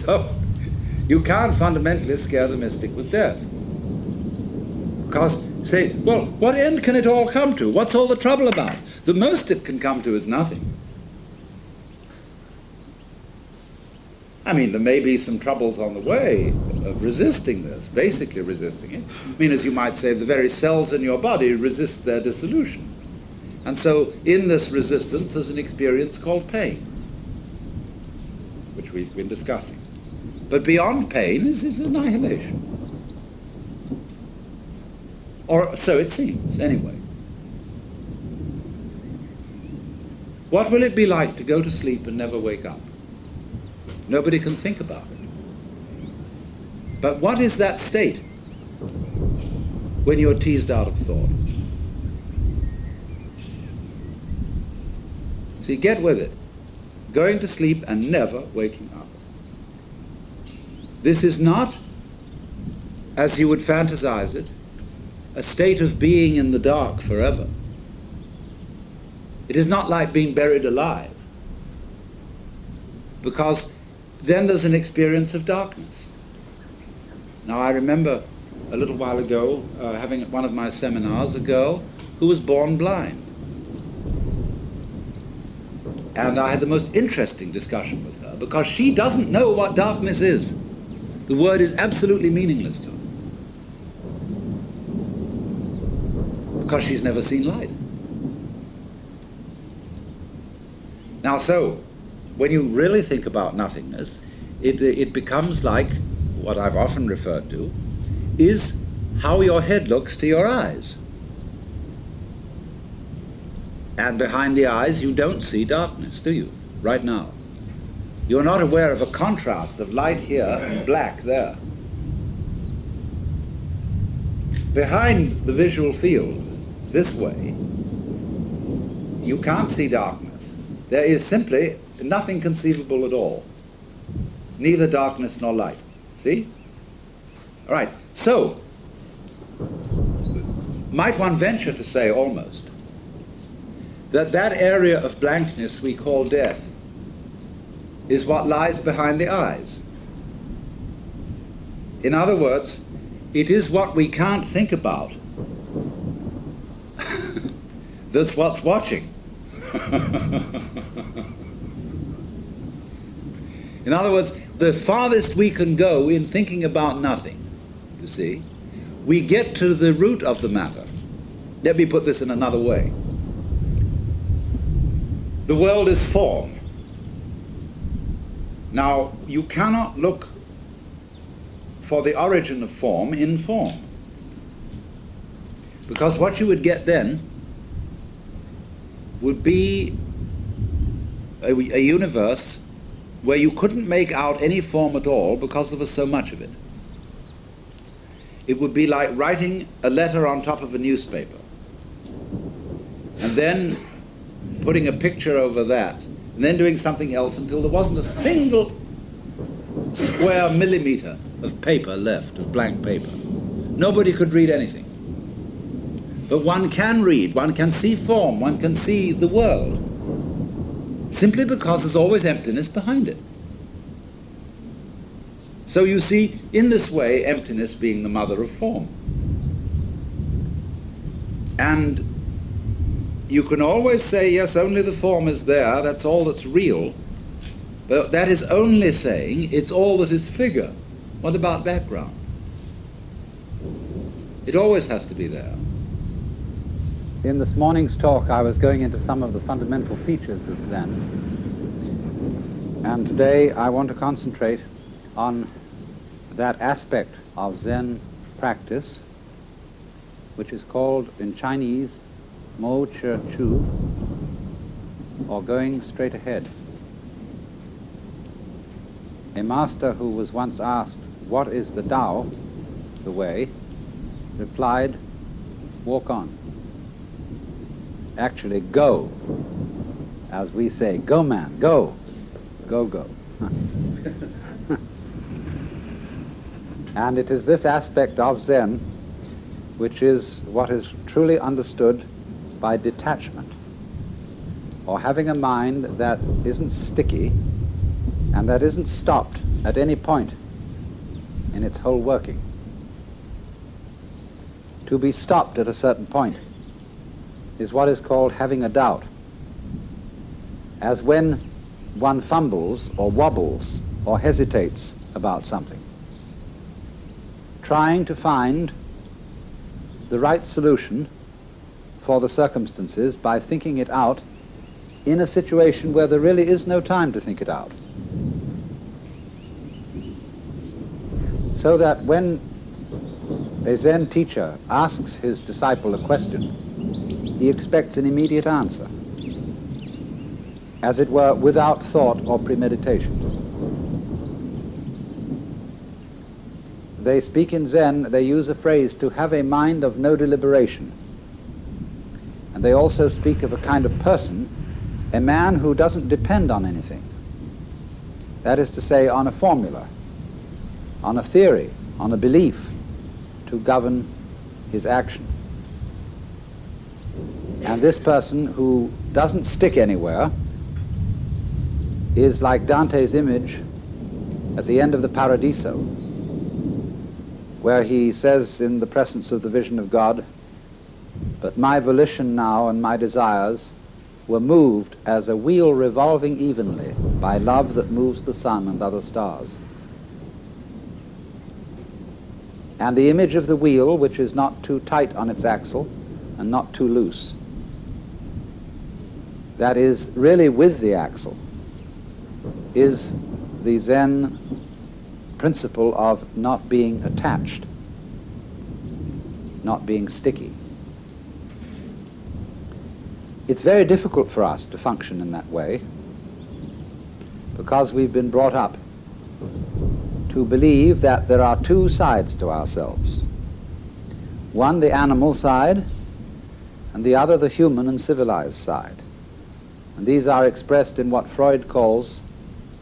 So you can't fundamentally scare the mystic with death. Because, say, well, what end can it all come to? What's all the trouble about? The most it can come to is nothing. I mean, there may be some troubles on the way of resisting this, basically resisting it. I mean, as you might say, the very cells in your body resist their dissolution. And so in this resistance, there's an experience called pain, which we've been discussing. But beyond pain is annihilation. Or so it seems, anyway. What will it be like to go to sleep and never wake up? Nobody can think about it. But what is that state when you're teased out of thought? See, get with it. Going to sleep and never waking up. This is not, as you would fantasize it, a state of being in the dark forever. It is not like being buried alive, because then there's an experience of darkness. Now, I remember a little while ago having at one of my seminars a girl who was born blind. And I had the most interesting discussion with her, because she doesn't know what darkness is. The word is absolutely meaningless to her, because she's never seen light. Now, so, when you really think about nothingness, it becomes like what I've often referred to, is how your head looks to your eyes. And behind the eyes, you don't see darkness, do you, right now? You're not aware of a contrast of light here and black there. Behind the visual field, this way, you can't see darkness. There is simply nothing conceivable at all. Neither darkness nor light. See? All right, so, might one venture to say almost that area of blankness we call death is what lies behind the eyes. In other words, it is what we can't think about that's what's watching. In other words, the farthest we can go in thinking about nothing, you see, we get to the root of the matter. Let me put this in another way. The world is form. Now, you cannot look for the origin of form in form, because what you would get then would be a universe where you couldn't make out any form at all because there was so much of it. It would be like writing a letter on top of a newspaper and then putting a picture over that and then doing something else until there wasn't a single square millimeter of paper left, of blank paper. Nobody could read anything. But one can read, one can see form, one can see the world, simply because there's always emptiness behind it. So you see, in this way, emptiness being the mother of form. And you can always say, yes, only the form is there, that's all that's real. But that is only saying it's all that is figure. What about background? It always has to be there. In this morning's talk, I was going into some of the fundamental features of Zen. And today I want to concentrate on that aspect of Zen practice, which is called in Chinese Mo Che Chu, or going straight ahead. A master who was once asked, what is the Tao, the way, replied, walk on. Actually, go. As we say, go man, go. Go, go. And it is this aspect of Zen which is what is truly understood by detachment, or having a mind that isn't sticky and that isn't stopped at any point in its whole working. To be stopped at a certain point is what is called having a doubt, as when one fumbles or wobbles or hesitates about something, trying to find the right solution for the circumstances by thinking it out in a situation where there really is no time to think it out. So that when a Zen teacher asks his disciple a question, he expects an immediate answer, as it were, without thought or premeditation. They speak in Zen, they use a phrase, to have a mind of no deliberation. And they also speak of a kind of person, a man who doesn't depend on anything. That is to say, on a formula, on a theory, on a belief to govern his action. And this person who doesn't stick anywhere is like Dante's image at the end of the Paradiso, where he says in the presence of the vision of God, "But my volition now and my desires were moved as a wheel revolving evenly by love that moves the sun and other stars." And the image of the wheel, which is not too tight on its axle and not too loose, that is really with the axle, is the Zen principle of not being attached, not being sticky. It's very difficult for us to function in that way because we've been brought up to believe that there are two sides to ourselves. One, the animal side, and the other, the human and civilized side. And these are expressed in what Freud calls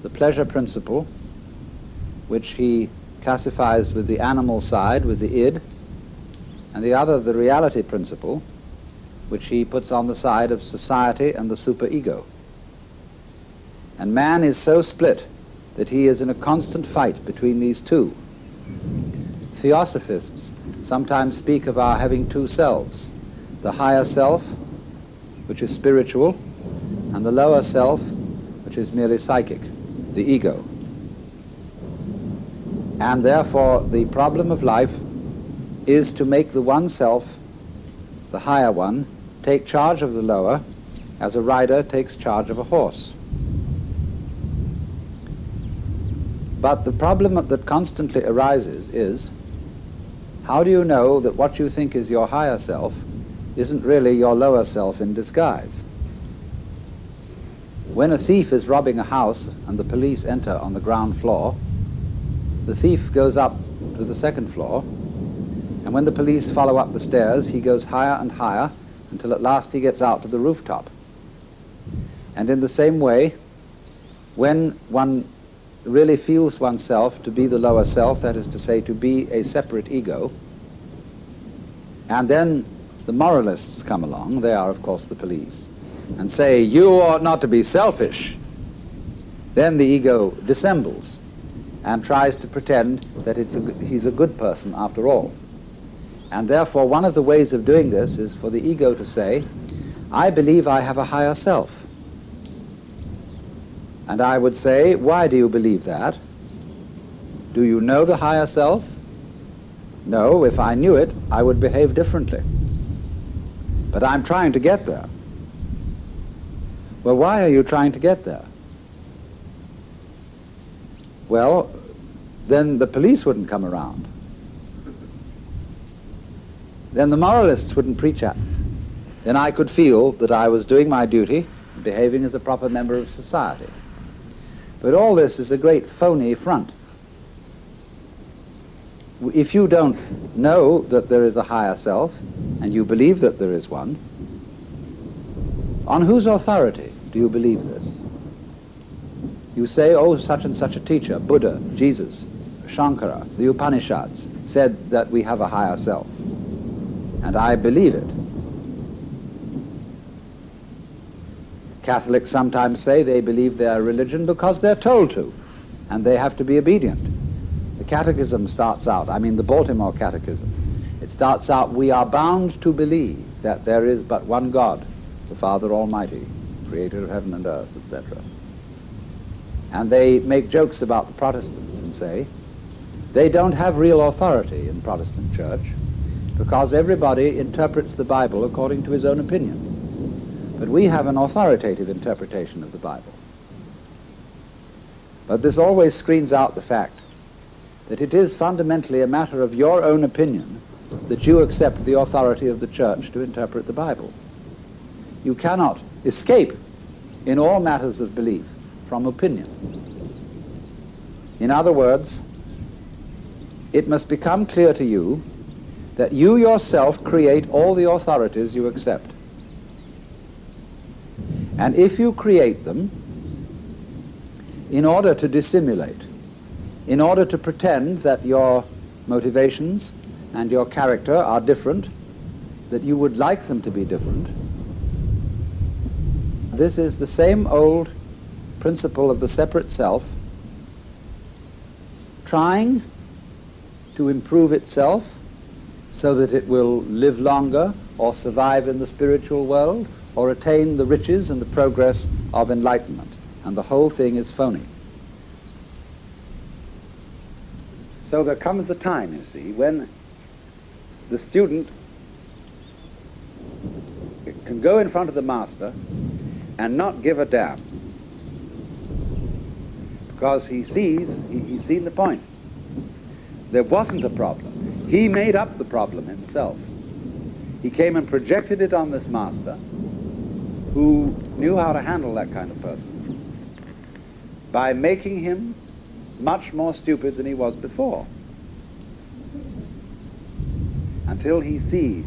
the pleasure principle, which he classifies with the animal side, with the id, and the other, the reality principle, which he puts on the side of society and the superego. And man is so split that he is in a constant fight between these two. Theosophists sometimes speak of our having two selves, the higher self, which is spiritual, and the lower self, which is merely psychic, the ego. And therefore the problem of life is to make the one self, the higher one, take charge of the lower, as a rider takes charge of a horse. But the problem that constantly arises is, how do you know that what you think is your higher self isn't really your lower self in disguise? When a thief is robbing a house and the police enter on the ground floor, the thief goes up to the second floor, and when the police follow up the stairs, he goes higher and higher until at last he gets out to the rooftop. And in the same way, when one really feels oneself to be the lower self, that is to say, to be a separate ego, and then the moralists come along, they are of course the police, and say, "You ought not to be selfish," then the ego dissembles and tries to pretend that he's a good person after all. And therefore one of the ways of doing this is for the ego to say, "I believe I have a higher self." And I would say, "Why do you believe that? Do you know the higher self?" "No, if I knew it, I would behave differently. But I'm trying to get there." "Well, why are you trying to get there?" "Well, then the police wouldn't come around. Then the moralists wouldn't preach at me. Then I could feel that I was doing my duty, behaving as a proper member of society." But all this is a great phony front. If you don't know that there is a higher self, and you believe that there is one, on whose authority do you believe this? You say, "Oh, such and such a teacher, Buddha, Jesus, Shankara, the Upanishads, said that we have a higher self, and I believe it." Catholics sometimes say they believe their religion because they're told to. and they have to be obedient. The Catechism starts out, the Baltimore Catechism, it starts out, we are bound to believe that there is but one God, the Father Almighty, creator of heaven and earth, etc. And they make jokes about the Protestants and say, they don't have real authority in Protestant church because everybody interprets the Bible according to his own opinion. But we have an authoritative interpretation of the Bible. But this always screens out the fact that it is fundamentally a matter of your own opinion that you accept the authority of the church to interpret the Bible. You cannot escape in all matters of belief from opinion. In other words, it must become clear to you that you yourself create all the authorities you accept. And if you create them in order to dissimulate, in order to pretend that your motivations and your character are different, that you would like them to be different, this is the same old principle of the separate self trying to improve itself so that it will live longer or survive in the spiritual world or attain the riches and the progress of enlightenment. And the whole thing is phony. So there comes the time, you see, when the student can go in front of the master and not give a damn, because he's seen the point. There wasn't a problem. He made up the problem himself. He came and projected it on this master who knew how to handle that kind of person by making him much more stupid than he was before, until he sees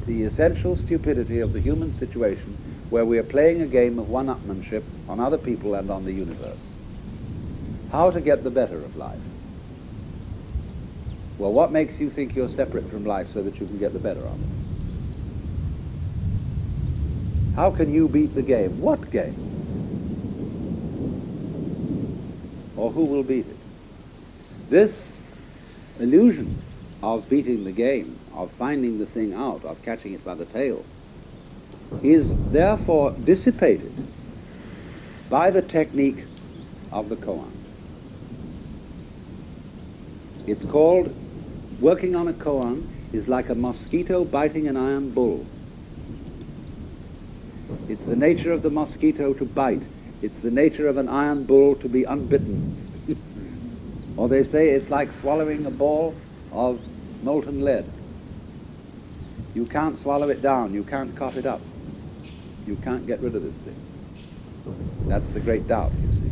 the essential stupidity of the human situation where we are playing a game of one-upmanship on other people and on the universe. How to get the better of life? Well, what makes you think you're separate from life so that you can get the better of it? How can you beat the game? What game? Or who will beat it? This illusion of beating the game, of finding the thing out, of catching it by the tail, is therefore dissipated by the technique of the koan. It's called, working on a koan is like a mosquito biting an iron bull. It's the nature of the mosquito to bite. It's the nature of an iron bull to be unbitten. Or they say it's like swallowing a ball of molten lead. You can't swallow it down. You can't cough it up. You can't get rid of this thing. That's the great doubt, you see.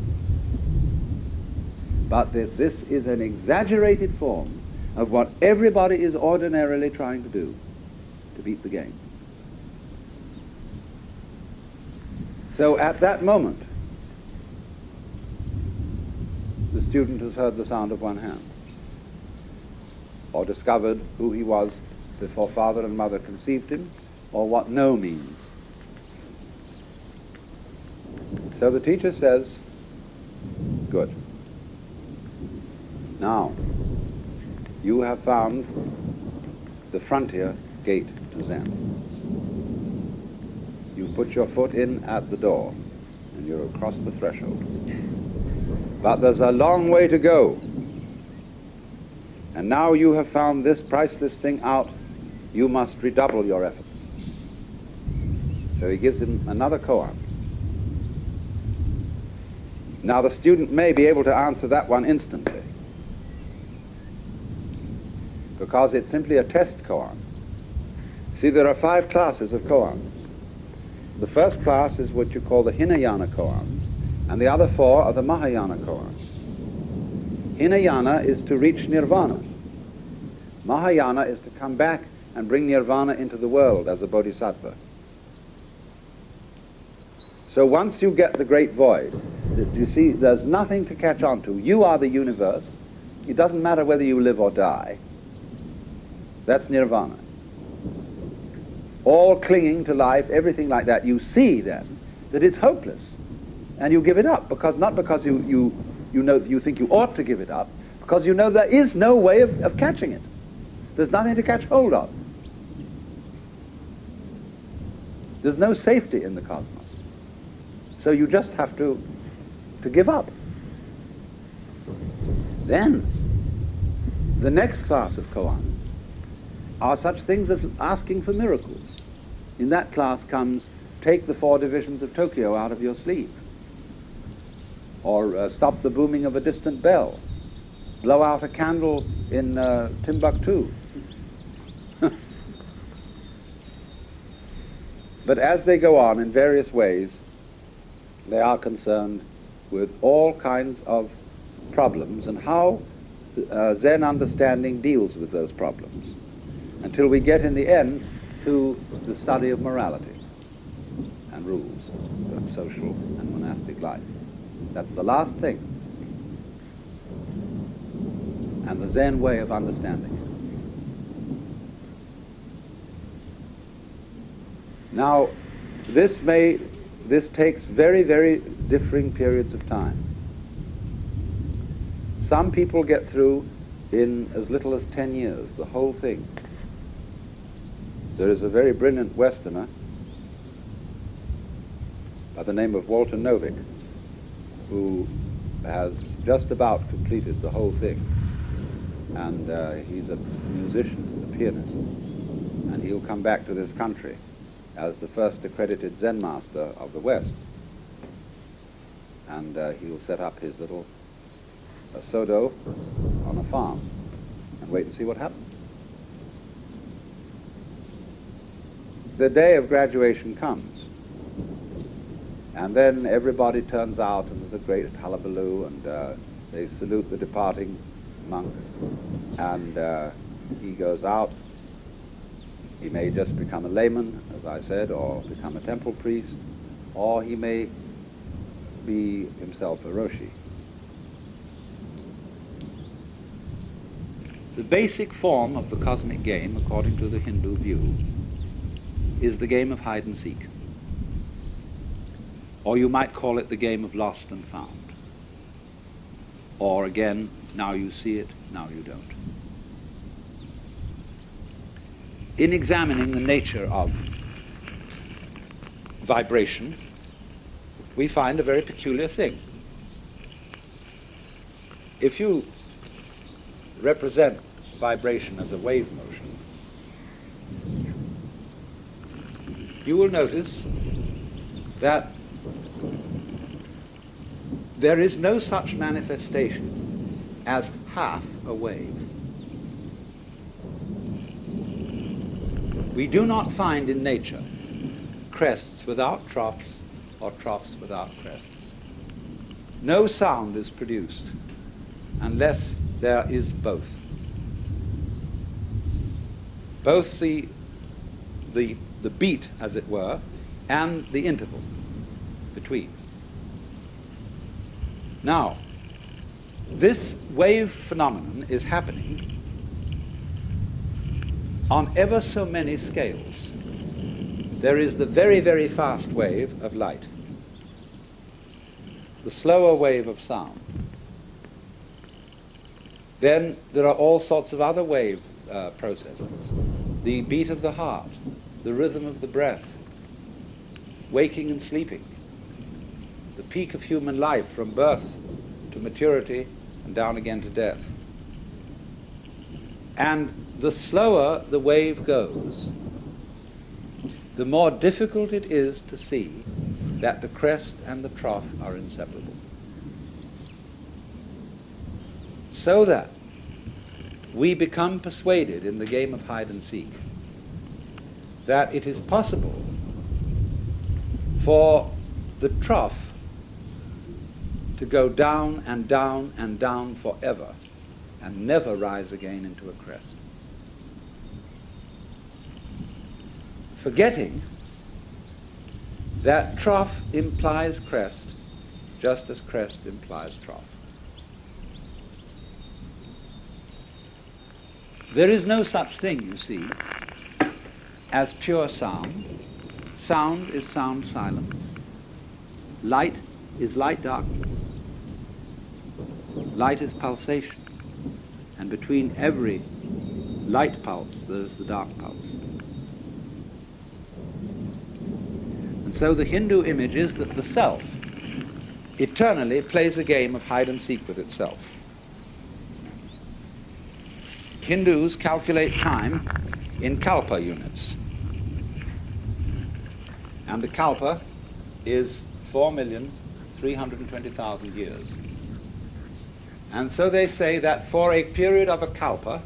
But this is an exaggerated form of what everybody is ordinarily trying to do, to beat the game. So at that moment, the student has heard the sound of one hand, or discovered who he was before father and mother conceived him, or what no means. So the teacher says, good. Now, you have found the frontier gate to Zen. You put your foot in at the door, and you're across the threshold. But there's a long way to go. And now you have found this priceless thing out, you must redouble your efforts. So he gives him another koan. Now the student may be able to answer that one instantly, because it's simply a test koan. See, there are 5 classes of koans. The first class is what you call the Hinayana koans, and the other 4 are the Mahayana koans. Hinayana is to reach nirvana. Mahayana is to come back and bring nirvana into the world as a bodhisattva. So once you get the great void, you see, there's nothing to catch on to. You are the universe. It doesn't matter whether you live or die. That's nirvana. All clinging to life, everything like that. You see then that it's hopeless, and you give it up, because not because you you think you ought to give it up, because you know there is no way of catching it. There's nothing to catch hold of. There's no safety in the cosmos. So you just have to give up. Then, the next class of koans are such things as asking for miracles. In that class comes, take the 4 divisions of Tokyo out of your sleeve, or stop the booming of a distant bell, blow out a candle in Timbuktu. But as they go on in various ways, they are concerned with all kinds of problems and how Zen understanding deals with those problems, until we get in the end to the study of morality and rules of social and monastic life. That's the last thing, and the Zen way of understanding it. Now, this takes very, very differing periods of time. Some people get through in as little as 10 years, the whole thing. There is a very brilliant Westerner by the name of Walter Novick, who has just about completed the whole thing. And he's a musician, a pianist, and he'll come back to this country as the first accredited Zen master of the West. And he'll set up his little sodo on a farm and wait and see what happens. The day of graduation comes, and then everybody turns out, and there's a great hullabaloo, and they salute the departing monk, and he goes out. He may just become a layman, as I said, or become a temple priest, or he may be himself a roshi. The basic form of the cosmic game, according to the Hindu view, is the game of hide and seek. Or you might call it the game of lost and found. Or again, now you see it, now you don't. In examining the nature of vibration, we find a very peculiar thing. If you represent vibration as a wave motion, you will notice that there is no such manifestation as half a wave. We do not find in nature crests without troughs or troughs without crests. No sound is produced unless there is both. Both the beat, as it were, and the interval between. Now, this wave phenomenon is happening on ever so many scales. There is the very, very fast wave of light, the slower wave of sound. Then there are all sorts of other wave processes. The beat of the heart, the rhythm of the breath, waking and sleeping, the peak of human life from birth to maturity and down again to death. And the slower the wave goes, the more difficult it is to see that the crest and the trough are inseparable. So that we become persuaded in the game of hide and seek that it is possible for the trough to go down and down and down forever and never rise again into a crest. Forgetting that trough implies crest just as crest implies trough. There is no such thing, you see, as pure sound. Sound is sound silence. Light is light darkness. light is pulsation, and between every light pulse there's the dark pulse. And so the Hindu image is that the self eternally plays a game of hide and seek with itself. Hindus calculate time in kalpa units. And the kalpa is 4,320,000 years. And so they say that for a period of a kalpa,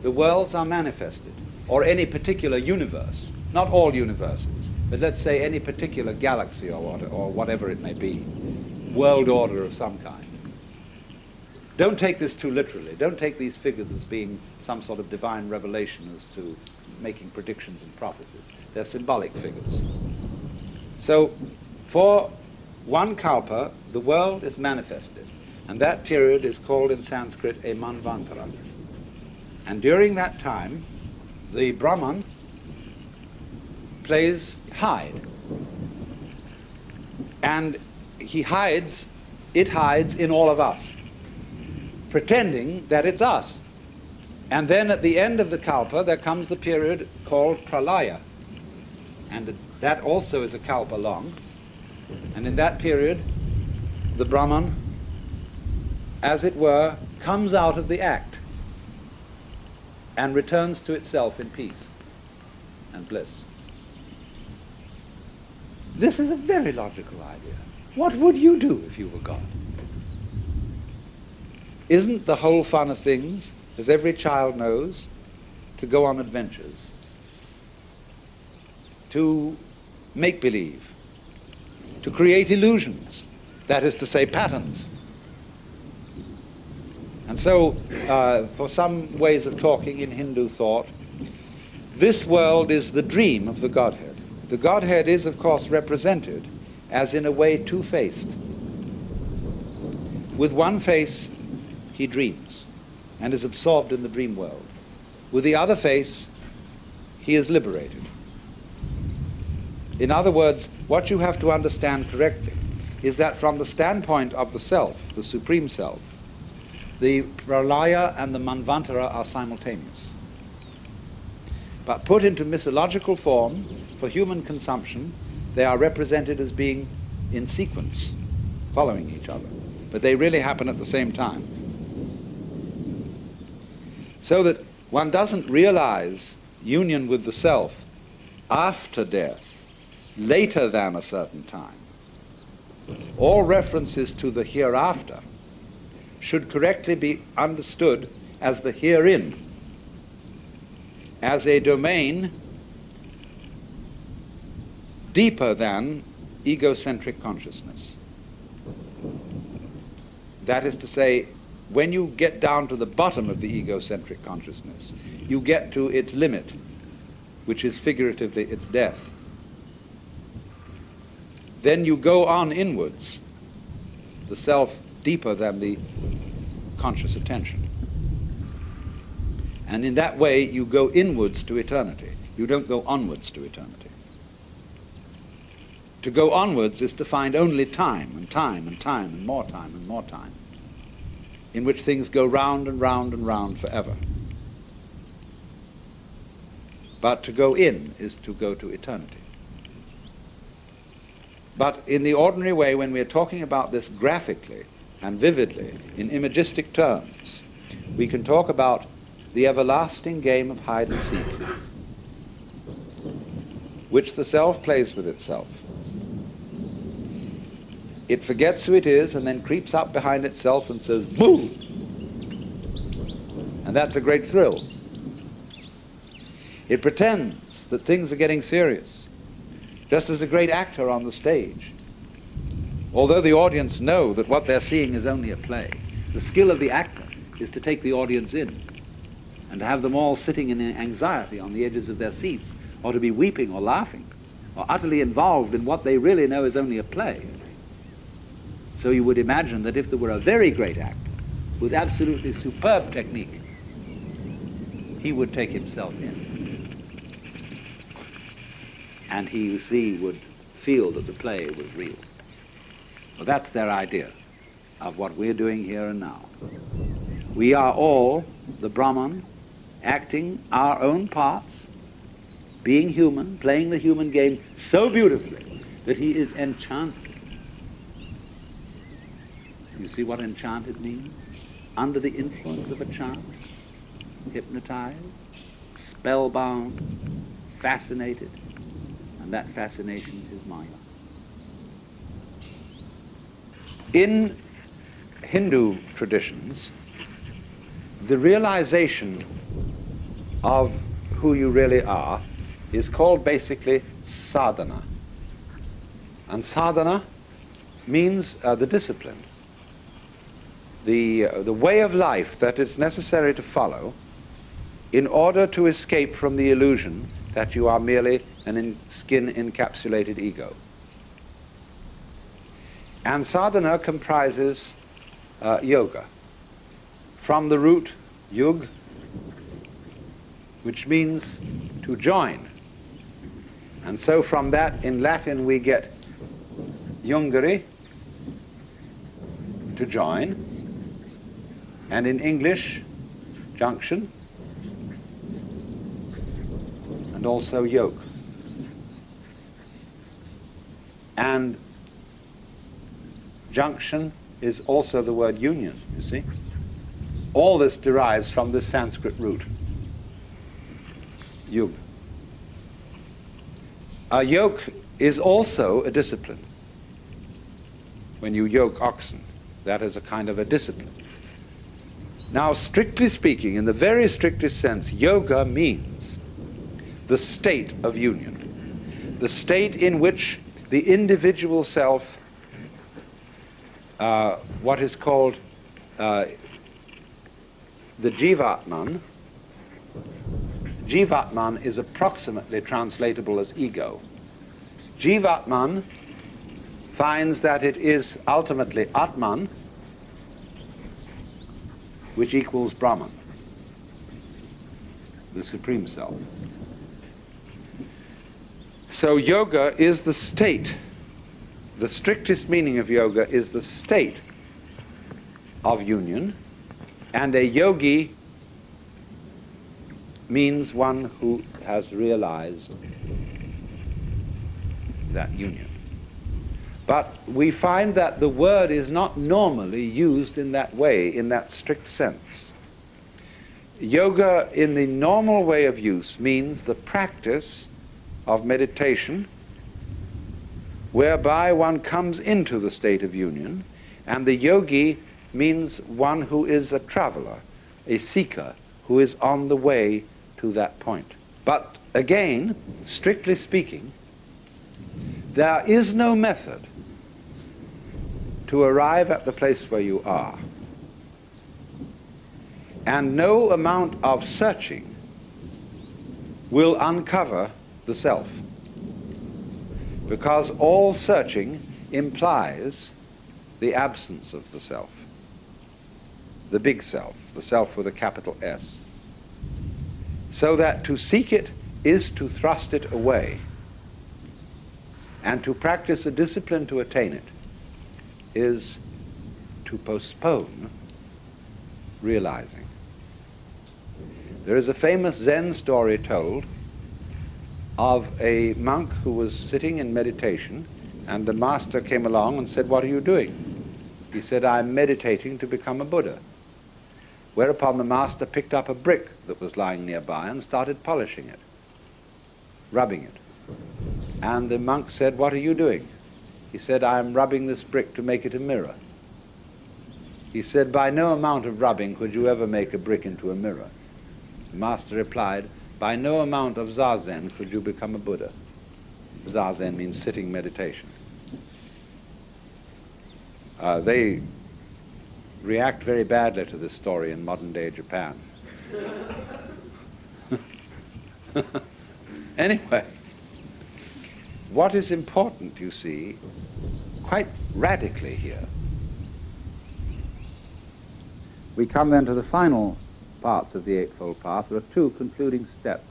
the worlds are manifested, or any particular universe, not all universes, but let's say any particular galaxy or whatever it may be, world order of some kind. Don't take this too literally. Don't take these figures as being some sort of divine revelation as to making predictions and prophecies. They're symbolic figures. So, for one kalpa, the world is manifested, and that period is called in Sanskrit a manvantara. And during that time, the Brahman plays hide. And it hides in all of us, pretending that it's us. And then at the end of the kalpa, there comes the period called pralaya. And that also is a kalpa long. And in that period, the Brahman, as it were, comes out of the act and returns to itself in peace and bliss. This is a very logical idea. What would you do if you were God? Isn't the whole fun of things, as every child knows, to go on adventures, to make believe, to create illusions, that is to say patterns? And so, for some ways of talking in Hindu thought, this world is the dream of the Godhead. The Godhead is, of course, represented as in a way two-faced. With one face, he dreams and is absorbed in the dream world. With the other face, he is liberated. In other words, what you have to understand correctly is that from the standpoint of the self, the supreme self, the pralaya and the manvantara are simultaneous. But put into mythological form for human consumption, they are represented as being in sequence, following each other. But they really happen at the same time. So that one doesn't realize union with the self after death, later than a certain time. All references to the hereafter should correctly be understood as the herein, as a domain deeper than egocentric consciousness. That is to say, when you get down to the bottom of the egocentric consciousness, you get to its limit, which is figuratively its death. Then you go on inwards, the self deeper than the conscious attention. And in that way, you go inwards to eternity. You don't go onwards to eternity. To go onwards is to find only time and time and time and more time and more time, in which things go round and round and round forever. But to go in is to go to eternity. But in the ordinary way, when we're talking about this graphically and vividly, in imagistic terms, we can talk about the everlasting game of hide and seek, which the self plays with itself. It forgets who it is and then creeps up behind itself and says, "Boo!" And that's a great thrill. It pretends that things are getting serious, just as a great actor on the stage. Although the audience know that what they're seeing is only a play, the skill of the actor is to take the audience in and to have them all sitting in anxiety on the edges of their seats, or to be weeping or laughing, or utterly involved in what they really know is only a play. So you would imagine that if there were a very great actor with absolutely superb technique, he would take himself in. And he, you see, would feel that the play was real. Well, that's their idea. of what we're doing here and now. We are all the Brahman, acting our own parts, being human, playing the human game so beautifully that he is enchanted. You see what enchanted means? Under the influence of a chant, hypnotized, spellbound, fascinated, and that fascination is Maya. In Hindu traditions, the realization of who you really are is called basically sadhana. And sadhana means the discipline, the way of life that it's necessary to follow in order to escape from the illusion that you are merely an skin-encapsulated ego. And sadhana comprises yoga, from the root yug, which means to join. And so from that, in Latin, we get jungere, to join, and in English, junction, and also yoke. And junction is also the word union, you see. All this derives from the Sanskrit root, yug. A yoke is also a discipline. When you yoke oxen, that is a kind of a discipline. Now, strictly speaking, in the very strictest sense, yoga means the state of union, the state in which the individual self, what is called the Jivatman. Jivatman is approximately translatable as ego. Jivatman finds that it is ultimately Atman, which equals Brahman, the Supreme Self. So yoga is the state. The strictest meaning of yoga is the state of union, and a yogi means one who has realized that union. But we find that the word is not normally used in that way, in that strict sense. Yoga, in the normal way of use, means the practice of meditation whereby one comes into the state of union, and the yogi means one who is a traveler, a seeker, who is on the way to that point. But again, strictly speaking, there is no method to arrive at the place where you are. And no amount of searching will uncover the self, because all searching implies the absence of the self, the big self, the self with a capital S. So that to seek it is to thrust it away, and to practice a discipline to attain it is to postpone realizing. There is a famous Zen story told of a monk who was sitting in meditation, and the master came along and said, "What are you doing?" He said, "I'm meditating to become a Buddha." Whereupon the master picked up a brick that was lying nearby and started polishing it, rubbing it. And the monk said, "What are you doing?" He said, "I'm rubbing this brick to make it a mirror." He said, "By no amount of rubbing could you ever make a brick into a mirror." The master replied, "By no amount of zazen could you become a Buddha." Zazen means sitting meditation. They react very badly to this story in modern-day Japan. Anyway, what is important, you see, quite radically here, we come then to the final parts of the Eightfold Path. There are two concluding steps,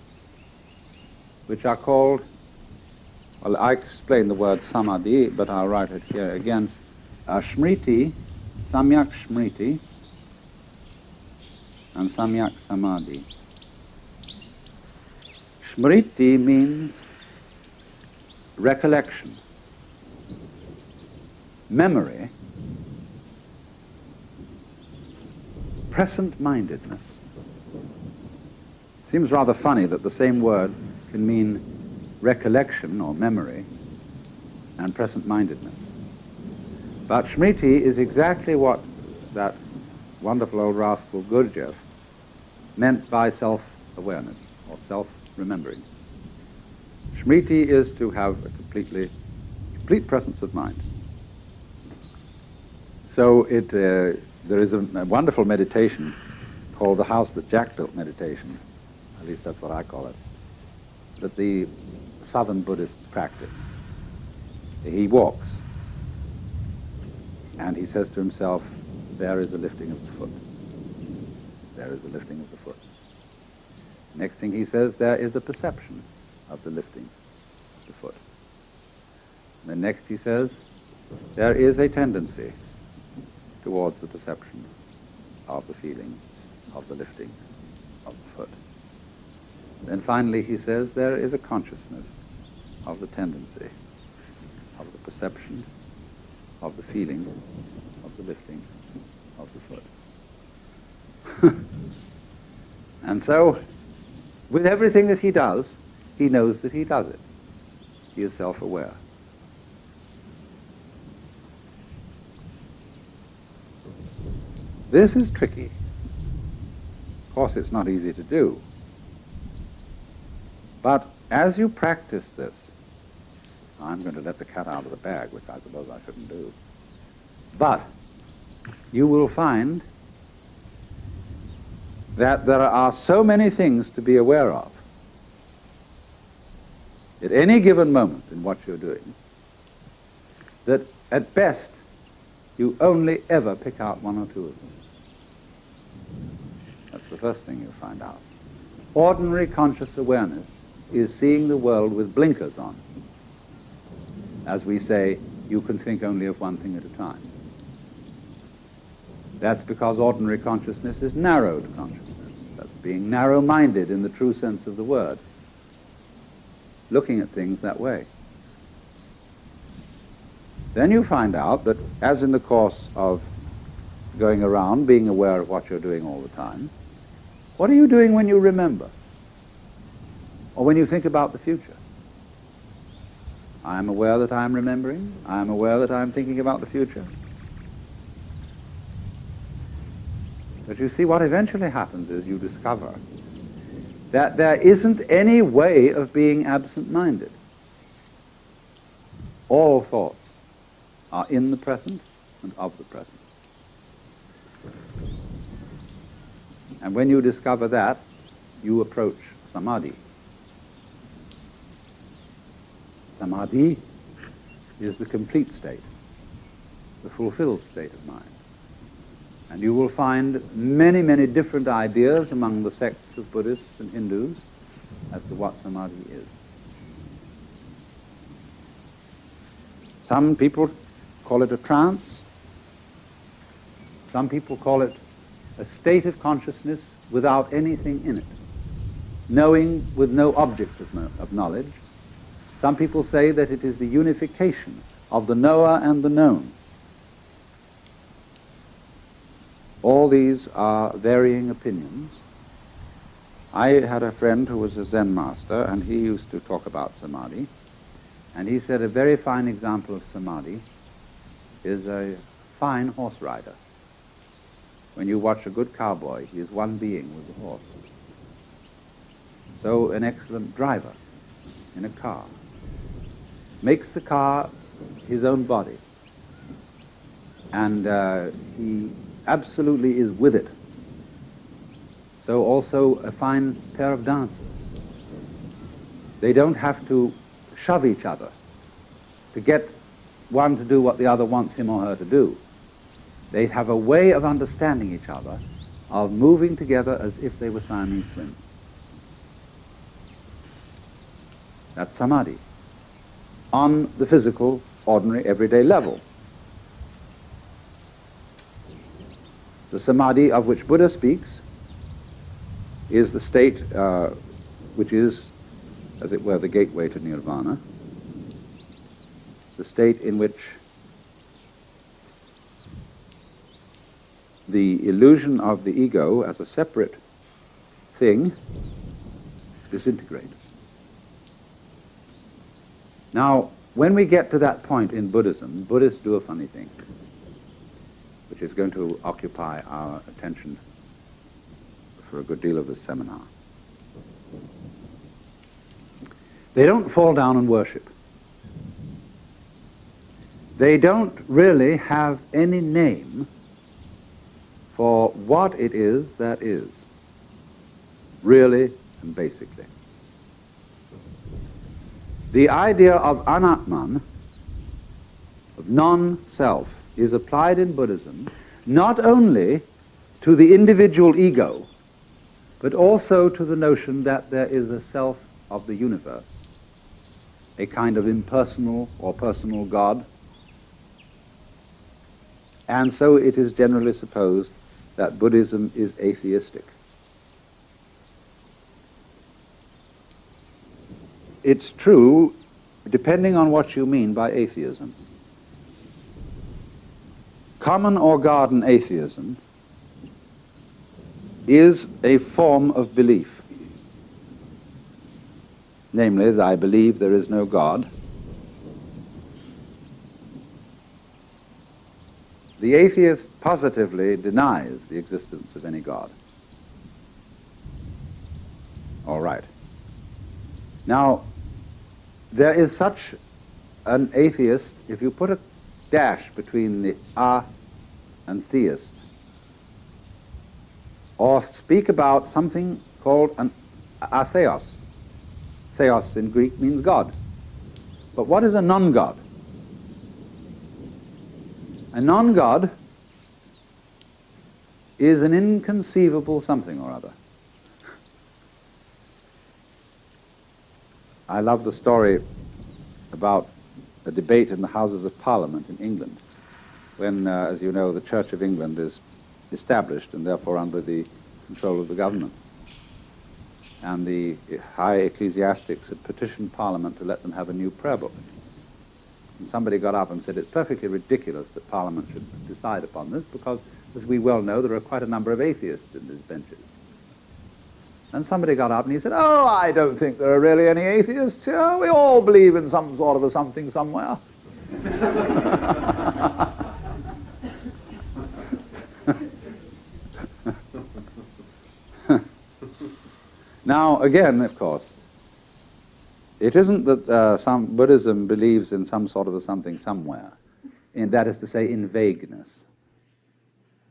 which are called, well, I explained the word samadhi, but I'll write it here again, smriti Samyak Smriti and Samyak Samadhi. Smriti means recollection, memory, present-mindedness. Seems rather funny that the same word can mean recollection or memory and present-mindedness. But Smriti is exactly what that wonderful old rascal Gurdjieff meant by self-awareness or self-remembering. Smriti is to have a complete presence of mind. So there is a wonderful meditation called the House That Jack Built meditation, at least that's what I call it, that the southern Buddhists practice. He walks and he says to himself, there is a lifting of the foot. There is a lifting of the foot. Next thing he says, there is a perception of the lifting of the foot. And then next he says, there is a tendency towards the perception of the feeling of the lifting of the foot. Then finally he says, there is a consciousness of the tendency of the perception of the feeling of the lifting of the foot. And so, with everything that he does, he knows that he does it. He is self-aware. This is tricky. Of course, it's not easy to do. But as you practice this, I'm going to let the cat out of the bag, which I suppose I shouldn't do. But you will find that there are so many things to be aware of at any given moment in what you're doing that at best you only ever pick out one or two of them. That's the first thing you find out. Ordinary conscious awareness is seeing the world with blinkers on. As we say, you can think only of one thing at a time. That's because ordinary consciousness is narrowed consciousness. That's being narrow-minded in the true sense of the word. Looking at things that way. Then you find out that, as in the course of going around, being aware of what you're doing all the time, what are you doing when you remember? Or when you think about the future? I am aware that I am remembering. I am aware that I am thinking about the future. But you see, what eventually happens is you discover that there isn't any way of being absent-minded. All thoughts are in the present and of the present. And when you discover that, you approach samadhi. Samadhi is the complete state, the fulfilled state of mind. And you will find many, many different ideas among the sects of Buddhists and Hindus as to what samadhi is. Some people call it a trance. Some people call it a state of consciousness without anything in it, knowing with no object of knowledge. Some people say that it is the unification of the knower and the known. All these are varying opinions. I had a friend who was a Zen master, and he used to talk about samadhi, and he said a very fine example of samadhi is a fine horse rider. When you watch a good cowboy, he is one being with the horse. So an excellent driver in a car makes the car his own body, and he absolutely is with it. So also a fine pair of dancers. They don't have to shove each other to get one to do what the other wants him or her to do. They have a way of understanding each other, of moving together as if they were Siamese twins. That's samadhi on the physical, ordinary, everyday level. The samadhi of which Buddha speaks is the state which is, as it were, the gateway to nirvana, the state in which the illusion of the ego as a separate thing disintegrates. Now, when we get to that point in Buddhism, Buddhists do a funny thing, which is going to occupy our attention for a good deal of this seminar. They don't fall down and worship. They don't really have any name for what it is that is, really and basically. The idea of anatman, of non-self, is applied in Buddhism not only to the individual ego, but also to the notion that there is a self of the universe, a kind of impersonal or personal God. And so it is generally supposed that Buddhism is atheistic. It's true, depending on what you mean by atheism. Common or garden atheism is a form of belief. Namely, that I believe there is no God. The atheist positively denies the existence of any God. All right. Now, there is such an atheist, if you put a dash between the a and theist, or speak about something called an atheos. Theos in Greek means God. But what is a non-God? A non-God is an inconceivable something or other. I love the story about a debate in the Houses of Parliament in England when, as you know, the Church of England is established and therefore under the control of the government. And the high ecclesiastics had petitioned Parliament to let them have a new prayer book. And somebody got up and said, it's perfectly ridiculous that Parliament should decide upon this because, as we well know, there are quite a number of atheists in these benches. And somebody got up and he said, oh, I don't think there are really any atheists here. We all believe in some sort of a something somewhere. Now, again, of course, it isn't that some Buddhism believes in some sort of a something somewhere, and that is to say in vagueness.